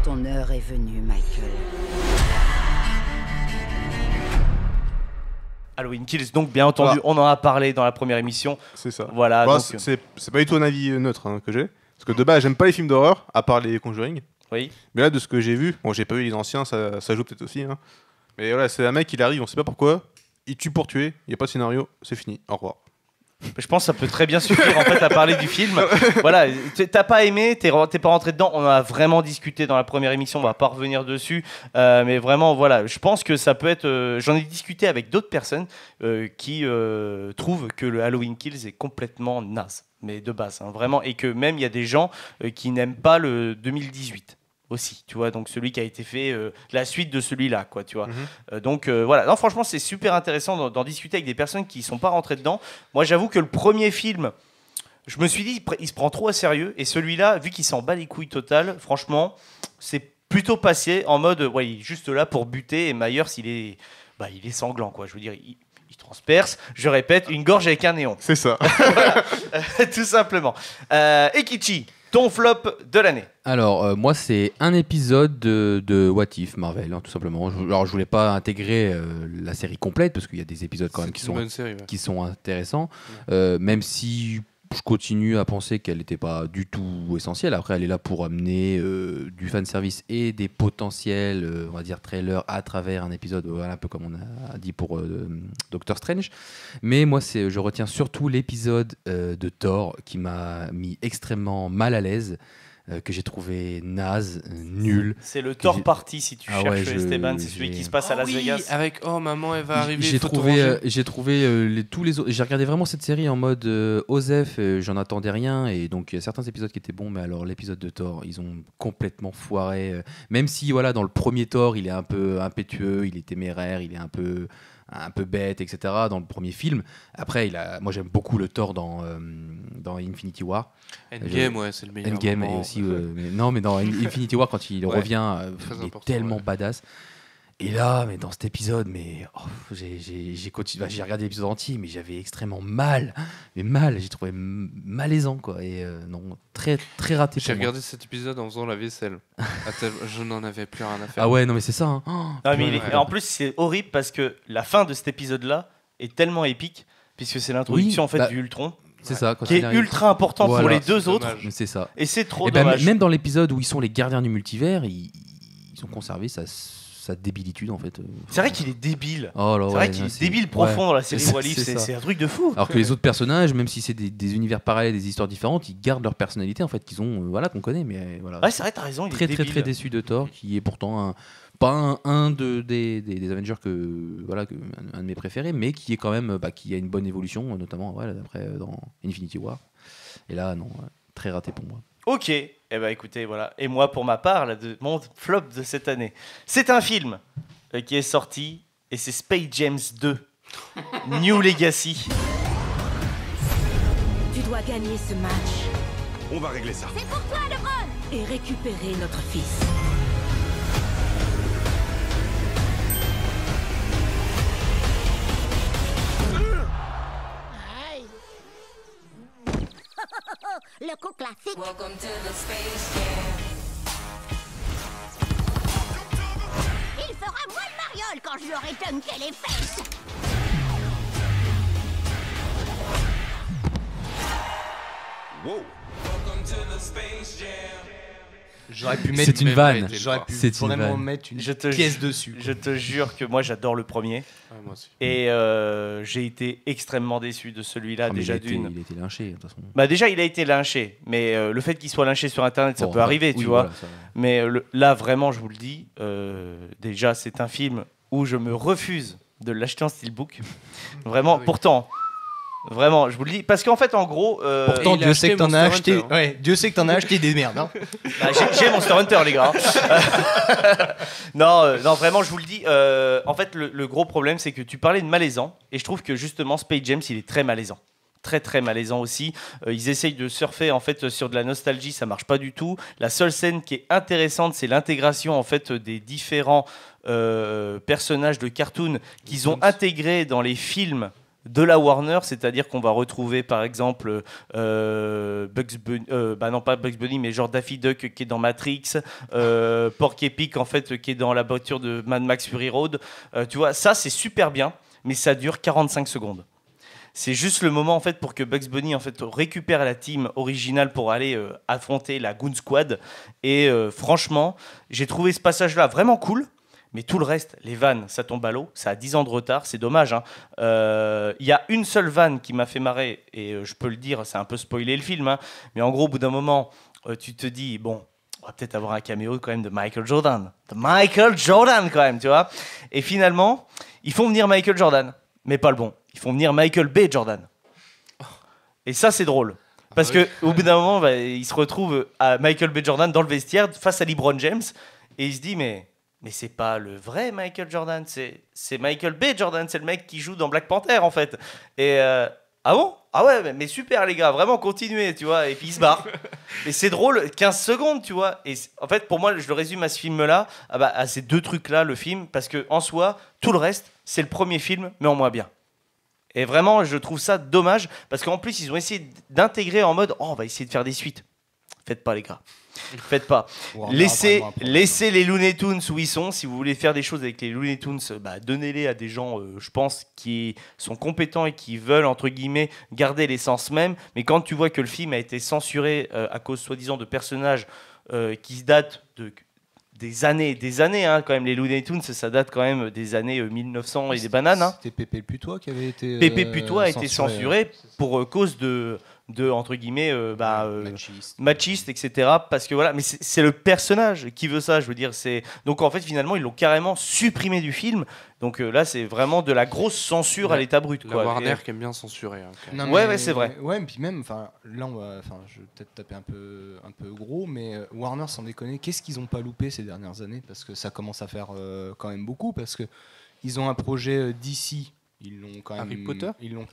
[SPEAKER 15] Ton heure est venue, Michael.
[SPEAKER 1] Halloween Kills, donc bien entendu, on en a parlé dans la première émission.
[SPEAKER 9] C'est ça.
[SPEAKER 1] Voilà.
[SPEAKER 9] Bah,
[SPEAKER 1] donc...
[SPEAKER 9] c'est pas du tout un avis neutre que j'ai. Parce que de base, j'aime pas les films d'horreur, à part les Conjuring.
[SPEAKER 1] Oui.
[SPEAKER 9] Mais là, de ce que j'ai vu, bon, j'ai pas vu les anciens, ça joue peut-être aussi. Hein. Mais voilà, c'est un mec, il arrive, on sait pas pourquoi, il tue pour tuer, il y a pas de scénario, c'est fini, au revoir.
[SPEAKER 1] Je pense que ça peut très bien suffire en fait à parler du film. Voilà, t'as pas aimé, t'es pas rentré dedans. On en a vraiment discuté dans la première émission, on va pas revenir dessus. Mais vraiment, voilà, je pense que ça peut être. J'en ai discuté avec d'autres personnes qui trouvent que le Halloween Kills est complètement naze, mais de base, hein, vraiment, et que même il y a des gens qui n'aiment pas le 2018. Aussi, tu vois, donc celui qui a été fait, la suite de celui-là, quoi, tu vois. Donc voilà, non, franchement, c'est super intéressant d'en discuter avec des personnes qui ne sont pas rentrées dedans. Moi, j'avoue que le premier film, je me suis dit, il se prend trop à sérieux, et celui-là, vu qu'il s'en bat les couilles totales, franchement, c'est plutôt passé en mode, ouais, il est juste là pour buter, et Myers, il est sanglant, quoi. Je veux dire, il transperce, je répète, une gorge avec un néon.
[SPEAKER 9] C'est ça.
[SPEAKER 1] Voilà, tout simplement. Ekichi, ton flop de l'année.
[SPEAKER 8] Alors, moi, c'est un épisode de What If Marvel, hein, tout simplement. Alors, je voulais pas intégrer la série complète, parce qu'il y a des épisodes quand même qui sont intéressants, même si je continue à penser qu'elle n'était pas du tout essentielle. Après, elle est là pour amener du fanservice et des potentiels, on va dire, trailers à travers un épisode, voilà, un peu comme on a dit pour Doctor Strange. Mais moi, je retiens surtout l'épisode de Thor qui m'a mis extrêmement mal à l'aise. Que j'ai trouvé naze, nul.
[SPEAKER 1] C'est le Thor Party si tu cherches Esteban, c'est celui qui se passe à Las Vegas.
[SPEAKER 13] Avec maman elle va arriver.
[SPEAKER 8] J'ai trouvé tous les autres. J'ai regardé vraiment cette série en mode Osef, j'en attendais rien et donc il y a certains épisodes qui étaient bons, mais alors l'épisode de Thor, ils ont complètement foiré. Même si voilà, dans le premier Thor, il est un peu impétueux, il est téméraire, il est un peu bête, etc. dans le premier film. Après, moi j'aime beaucoup le Thor dans Infinity War.
[SPEAKER 13] Endgame, ouais, c'est le meilleur.
[SPEAKER 8] Endgame
[SPEAKER 13] moment,
[SPEAKER 8] et aussi, mais dans Infinity War, quand il revient, il est tellement badass. Et là, mais dans cet épisode, j'ai regardé l'épisode entier, mais j'avais extrêmement mal, j'ai trouvé malaisant, quoi. Et non, très très raté.
[SPEAKER 13] J'ai regardé cet épisode en faisant la vaisselle. Je n'en avais plus rien à faire.
[SPEAKER 8] Ah ouais, non mais c'est ça. Hein.
[SPEAKER 1] En plus, c'est horrible parce que la fin de cet épisode-là est tellement épique, puisque c'est l'introduction en fait du Ultron.
[SPEAKER 8] C'est ça,
[SPEAKER 1] qui est ultra important pour les deux autres.
[SPEAKER 8] C'est ça.
[SPEAKER 1] Et c'est trop
[SPEAKER 8] dommage. Même dans l'épisode où ils sont les gardiens du multivers, ils ont conservé sa débilitude en fait.
[SPEAKER 1] C'est vrai qu'il est débile.
[SPEAKER 8] Oh là,
[SPEAKER 1] c'est vrai qu'il est débile profond dans la série What If, c'est un truc de fou.
[SPEAKER 8] Alors que les autres personnages, même si c'est des univers parallèles, des histoires différentes, ils gardent leur personnalité en fait qu'ils ont, qu'on connaît. Mais voilà.
[SPEAKER 1] Ouais, c'est vrai, t'as raison. Il est
[SPEAKER 8] très déçu de Thor, qui est pourtant pas un des Avengers un de mes préférés, mais qui est quand même qui a une bonne évolution, notamment après dans Infinity War. Et là, non, très raté pour moi.
[SPEAKER 1] Ok, écoutez, voilà. Et moi, pour ma part, mon flop de cette année, c'est un film qui est sorti, et c'est Space Jam 2, New Legacy.
[SPEAKER 15] Tu dois gagner ce match.
[SPEAKER 2] On va régler ça.
[SPEAKER 15] C'est pour toi, LeBron. Et récupérer notre fils.
[SPEAKER 7] Le coup classique.
[SPEAKER 15] Welcome to the Space Jam.
[SPEAKER 7] Il fera moins le mariole quand je lui aurai dunké les fesses.
[SPEAKER 2] Wow.
[SPEAKER 13] Welcome to the Space Jam.
[SPEAKER 12] J'aurais pu mettre
[SPEAKER 8] c'est une vanne.
[SPEAKER 12] J'aurais pu vraiment mettre une pièce dessus.
[SPEAKER 1] Je te jure que moi j'adore le premier.
[SPEAKER 13] Ouais, moi aussi.
[SPEAKER 1] Et j'ai été extrêmement déçu de celui-là déjà d'une.
[SPEAKER 8] Il a été lynché de toute façon.
[SPEAKER 1] Bah déjà il a été lynché, mais le fait qu'il soit lynché sur internet ça peut arriver, tu vois.
[SPEAKER 8] Voilà,
[SPEAKER 1] mais là vraiment je vous le dis, déjà c'est un film où je me refuse de l'acheter en steelbook. Vraiment, pourtant. Vraiment, je vous le dis. Parce qu'en fait, en gros.
[SPEAKER 12] Pourtant, Dieu sait que t'en as acheté. Ouais, Dieu sait que t'en as acheté des merdes. Hein.
[SPEAKER 1] Bah, j'ai Monster Hunter, les gars. non, vraiment, je vous le dis. En fait, le gros problème, c'est que tu parlais de malaisant. Et je trouve que justement, Space Jam, il est très malaisant. Très malaisant aussi. Ils essayent de surfer en fait sur de la nostalgie, ça marche pas du tout. La seule scène qui est intéressante, c'est l'intégration en fait des différents personnages de cartoon qu'ils ont intégrés dans les films de la Warner, c'est-à-dire qu'on va retrouver par exemple Bugs Bunny, non pas Bugs Bunny, mais genre Daffy Duck qui est dans Matrix, Porky Pig en fait qui est dans la voiture de Mad Max Fury Road. Tu vois, ça c'est super bien, mais ça dure 45 secondes. C'est juste le moment en fait pour que Bugs Bunny en fait récupère la team originale pour aller affronter la Goon Squad. Et franchement, j'ai trouvé ce passage-là vraiment cool. Mais tout le reste, les vannes, ça tombe à l'eau. Ça a 10 ans de retard, c'est dommage. Il y a une seule vanne qui m'a fait marrer, et je peux le dire, c'est un peu spoiler le film. Hein, mais en gros, au bout d'un moment, tu te dis, bon, on va peut-être avoir un caméo quand même de Michael Jordan. De Michael Jordan quand même, tu vois. Et finalement, ils font venir Michael Jordan, mais pas le bon. Ils font venir Michael B. Jordan. Et ça, c'est drôle. Parce qu'au bout d'un moment, il se retrouve à Michael B. Jordan dans le vestiaire face à LeBron James, et il se dit, mais c'est pas le vrai Michael Jordan, c'est Michael B. Jordan, c'est le mec qui joue dans Black Panther en fait. Et ah bon? Ah ouais, mais super les gars, vraiment continuez, tu vois. Et puis il se barre. Et c'est drôle, 15 secondes, tu vois. Et en fait, pour moi, je le résume à ce film-là, à ces deux trucs-là, le film, parce que en soi, tout le reste, c'est le premier film, mais en moins bien. Et vraiment, je trouve ça dommage, parce qu'en plus, ils ont essayé d'intégrer en mode, on va essayer de faire des suites. Faites pas les gars. Faites pas. Laissez les Looney Tunes où ils sont. Si vous voulez faire des choses avec les Looney Tunes, donnez-les à des gens, je pense, qui sont compétents et qui veulent, entre guillemets, garder l'essence même. Mais quand tu vois que le film a été censuré à cause, soi-disant, de personnages qui datent des années, hein, quand même. Les Looney Tunes, ça date quand même des années 1900 et des bananes. Hein.
[SPEAKER 12] C'était Pépé le Putois qui avait été
[SPEAKER 1] Pépé Putois a été censuré pour cause de entre guillemets machiste, etc. Parce que voilà, mais c'est le personnage qui veut ça, je veux dire. Donc en fait finalement ils l'ont carrément supprimé du film. Donc là c'est vraiment de la grosse censure à l'état brut.
[SPEAKER 13] La Warner qui aime bien censurer. Hein,
[SPEAKER 1] non, ouais, c'est vrai.
[SPEAKER 12] Ouais, puis même, là je vais peut-être taper un peu gros, mais Warner, sans déconner, qu'est-ce qu'ils ont pas loupé ces dernières années? Parce que ça commence à faire quand même beaucoup, parce que ils ont un projet d'ici. Ils l'ont quand même.
[SPEAKER 13] Harry Potter.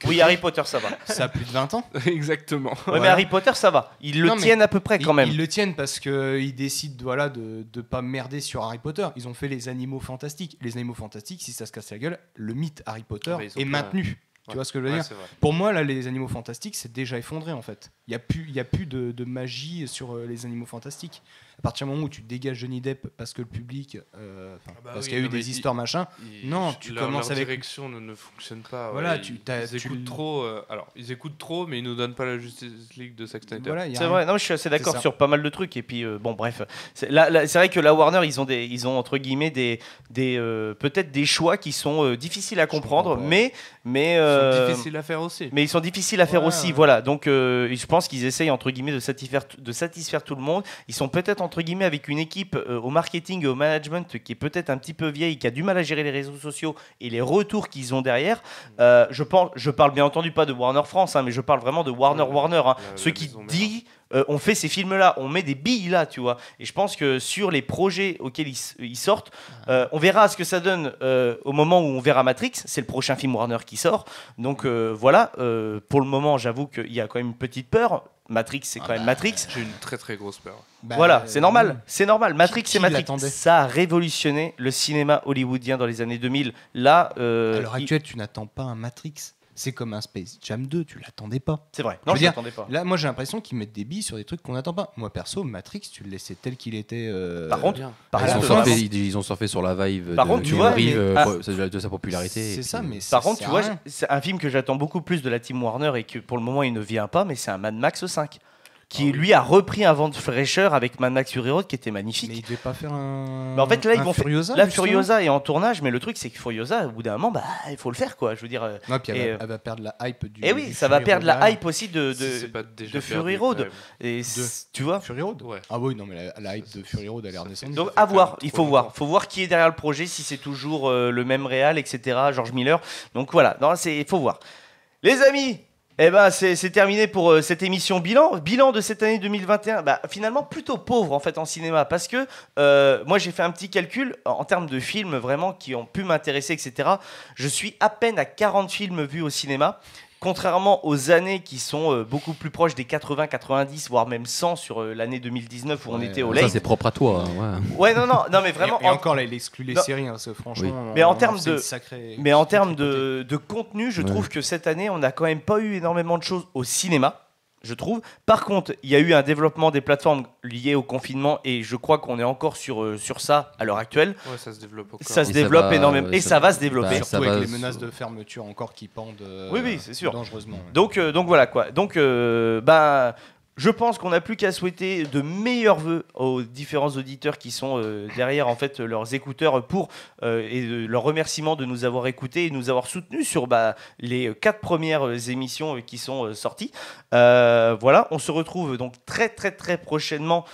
[SPEAKER 1] Oui, Harry Potter, ça va.
[SPEAKER 12] Ça a plus de 20 ans.
[SPEAKER 13] Exactement.
[SPEAKER 1] Ouais, voilà. Mais Harry Potter, ça va. Ils le tiennent à peu près quand même.
[SPEAKER 12] Ils le tiennent parce qu'ils décident de pas merder sur Harry Potter. Ils ont fait les Animaux Fantastiques. Les Animaux Fantastiques, si ça se casse la gueule, le mythe Harry Potter est maintenu. Tu vois ce que je veux dire? Pour moi, là, les Animaux Fantastiques, c'est déjà effondré en fait. Il y a plus de magie sur les Animaux Fantastiques. À partir du moment où tu dégages Johnny Depp parce que le public, parce qu'il y a eu des histoires machin, tu commences avec.
[SPEAKER 13] Leur direction ne fonctionne pas.
[SPEAKER 12] Voilà,
[SPEAKER 13] ils écoutent trop. Alors, ils écoutent trop, mais ils nous donnent pas la Justice League de Zack Snyder.
[SPEAKER 12] Voilà,
[SPEAKER 1] c'est vrai. Non, je suis assez d'accord sur pas mal de trucs. Et puis, bon, bref, c'est vrai que la Warner, ils ont entre guillemets peut-être des choix qui sont difficiles à comprendre, mais
[SPEAKER 13] ils sont difficiles à faire aussi.
[SPEAKER 1] Mais ils sont difficiles à faire aussi, voilà. Donc, je pense qu'ils essayent entre guillemets de satisfaire tout le monde. Ils sont peut-être entre guillemets avec une équipe au marketing et au management qui est peut-être un petit peu vieille, qui a du mal à gérer les réseaux sociaux et les retours qu'ils ont derrière. Je parle bien entendu pas de Warner France, hein, mais je parle vraiment de Warner. Hein. Ceux qui disent on fait ces films-là, on met des billes là, tu vois. Et je pense que sur les projets auxquels ils sortent, on verra ce que ça donne au moment où on verra Matrix. C'est le prochain film Warner qui sort. Donc voilà, pour le moment, j'avoue qu'il y a quand même une petite peur. Matrix, c'est quand même Matrix.
[SPEAKER 13] J'ai une très très grosse peur.
[SPEAKER 1] Voilà, c'est normal. Matrix, c'est Matrix. Ça a révolutionné le cinéma hollywoodien dans les années 2000. Là,
[SPEAKER 12] à l'heure actuelle, tu n'attends pas un Matrix. C'est comme un Space Jam 2, tu l'attendais pas.
[SPEAKER 1] C'est vrai. Non, je l'attendais pas.
[SPEAKER 12] Là, moi, j'ai l'impression qu'ils mettent des billes sur des trucs qu'on n'attend pas. Moi, perso, Matrix, tu le laissais tel qu'il était.
[SPEAKER 1] Par contre,
[SPEAKER 8] ils ont surfé sur la vibe
[SPEAKER 1] tu vois,
[SPEAKER 8] de sa popularité.
[SPEAKER 12] C'est ça, mais
[SPEAKER 1] par contre, tu vois, c'est un film que j'attends beaucoup plus de la team Warner et que pour le moment, il ne vient pas, mais c'est un Mad Max 5. Qui lui a repris un vent de fraîcheur avec Mad Max Fury Road qui était magnifique.
[SPEAKER 12] Mais il devait pas faire un.
[SPEAKER 1] Mais en fait là ils vont
[SPEAKER 12] Furiosa,
[SPEAKER 1] faire. Furiosa est en tournage, mais le truc c'est que Furiosa au bout d'un moment il faut le faire quoi. Je veux dire.
[SPEAKER 12] Non, puis elle va perdre la hype du.
[SPEAKER 1] Et oui, ça va perdre la hype aussi de Fury Road. Et tu vois.
[SPEAKER 12] Fury Road.
[SPEAKER 13] Ouais.
[SPEAKER 12] Ah oui, non mais la hype de Fury Road a l'air descendue.
[SPEAKER 1] Donc à voir, il faut voir qui est derrière le projet, si c'est toujours le même réal, etc. George Miller. Donc voilà, il faut voir. Les amis. Eh ben c'est terminé pour cette émission bilan de cette année 2021. Finalement plutôt pauvre en fait en cinéma parce que moi j'ai fait un petit calcul en termes de films vraiment qui ont pu m'intéresser, etc. Je suis à peine à 40 films vus au cinéma. Contrairement aux années qui sont beaucoup plus proches des 80, 90, voire même 100 sur l'année 2019 où on était au Late.
[SPEAKER 8] Ça, c'est propre à toi.
[SPEAKER 1] Ouais, non, mais vraiment.
[SPEAKER 12] Et encore, là, il exclut les séries, parce que franchement.
[SPEAKER 8] Oui.
[SPEAKER 1] Mais en termes de contenu, je trouve que cette année, on n'a quand même pas eu énormément de choses au cinéma. Je trouve. Par contre, il y a eu un développement des plateformes liées au confinement et je crois qu'on est encore sur ça à l'heure actuelle.
[SPEAKER 13] Ouais, ça se développe encore.
[SPEAKER 1] Ça se développe énormément et ça va se développer.
[SPEAKER 12] Surtout avec les menaces de fermeture encore qui pendent
[SPEAKER 1] oui, c'est sûr.
[SPEAKER 12] Dangereusement.
[SPEAKER 1] Donc voilà quoi. Donc je pense qu'on n'a plus qu'à souhaiter de meilleurs vœux aux différents auditeurs qui sont derrière en fait leurs écouteurs et leurs remerciements de nous avoir écoutés et de nous avoir soutenus sur les 4 premières émissions qui sont sorties. Voilà, on se retrouve donc très très très prochainement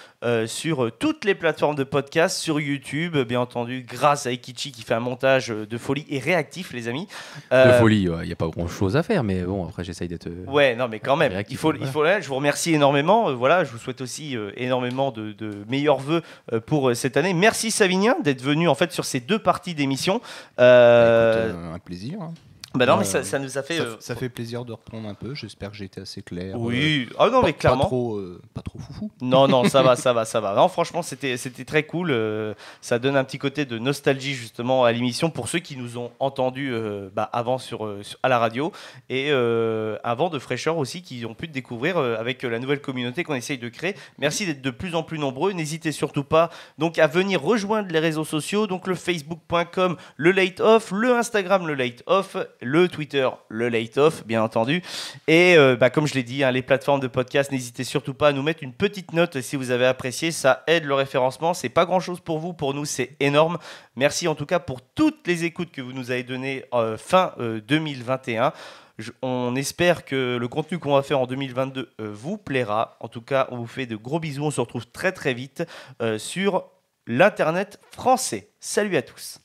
[SPEAKER 1] sur toutes les plateformes de podcast, sur YouTube, bien entendu, grâce à Ekichi qui fait un montage de folie et réactif, les amis.
[SPEAKER 8] De folie, il n'y a pas grand chose à faire, mais bon, après j'essaye d'être.
[SPEAKER 1] Ouais, non, mais quand même, réactif, je vous remercie énormément. Voilà, je vous souhaite aussi énormément de meilleurs vœux pour cette année. Merci Savinien d'être venu en fait sur ces 2 parties d'émission.
[SPEAKER 12] Écoute, un plaisir. Hein.
[SPEAKER 1] Non, mais ça nous a fait.
[SPEAKER 12] Ça fait plaisir de reprendre un peu. J'espère que j'ai été assez clair.
[SPEAKER 1] Oui. Non, mais clairement.
[SPEAKER 12] Pas trop foufou.
[SPEAKER 1] Non, ça va. Non, franchement, c'était très cool. Ça donne un petit côté de nostalgie justement à l'émission pour ceux qui nous ont entendus avant à la radio et un vent de fraîcheur aussi qui ont pu te découvrir avec la nouvelle communauté qu'on essaye de créer. Merci d'être de plus en plus nombreux. N'hésitez surtout pas donc à venir rejoindre les réseaux sociaux, donc le facebook.com, le Late Off, le Instagram, le Late Off, le Twitter, le Late Off, bien entendu. Et comme je l'ai dit, les plateformes de podcast, n'hésitez surtout pas à nous mettre une petite note si vous avez apprécié. Ça aide le référencement. C'est pas grand-chose pour vous. Pour nous, c'est énorme. Merci en tout cas pour toutes les écoutes que vous nous avez données fin 2021. On espère que le contenu qu'on va faire en 2022 vous plaira. En tout cas, on vous fait de gros bisous. On se retrouve très très vite sur l'Internet français. Salut à tous.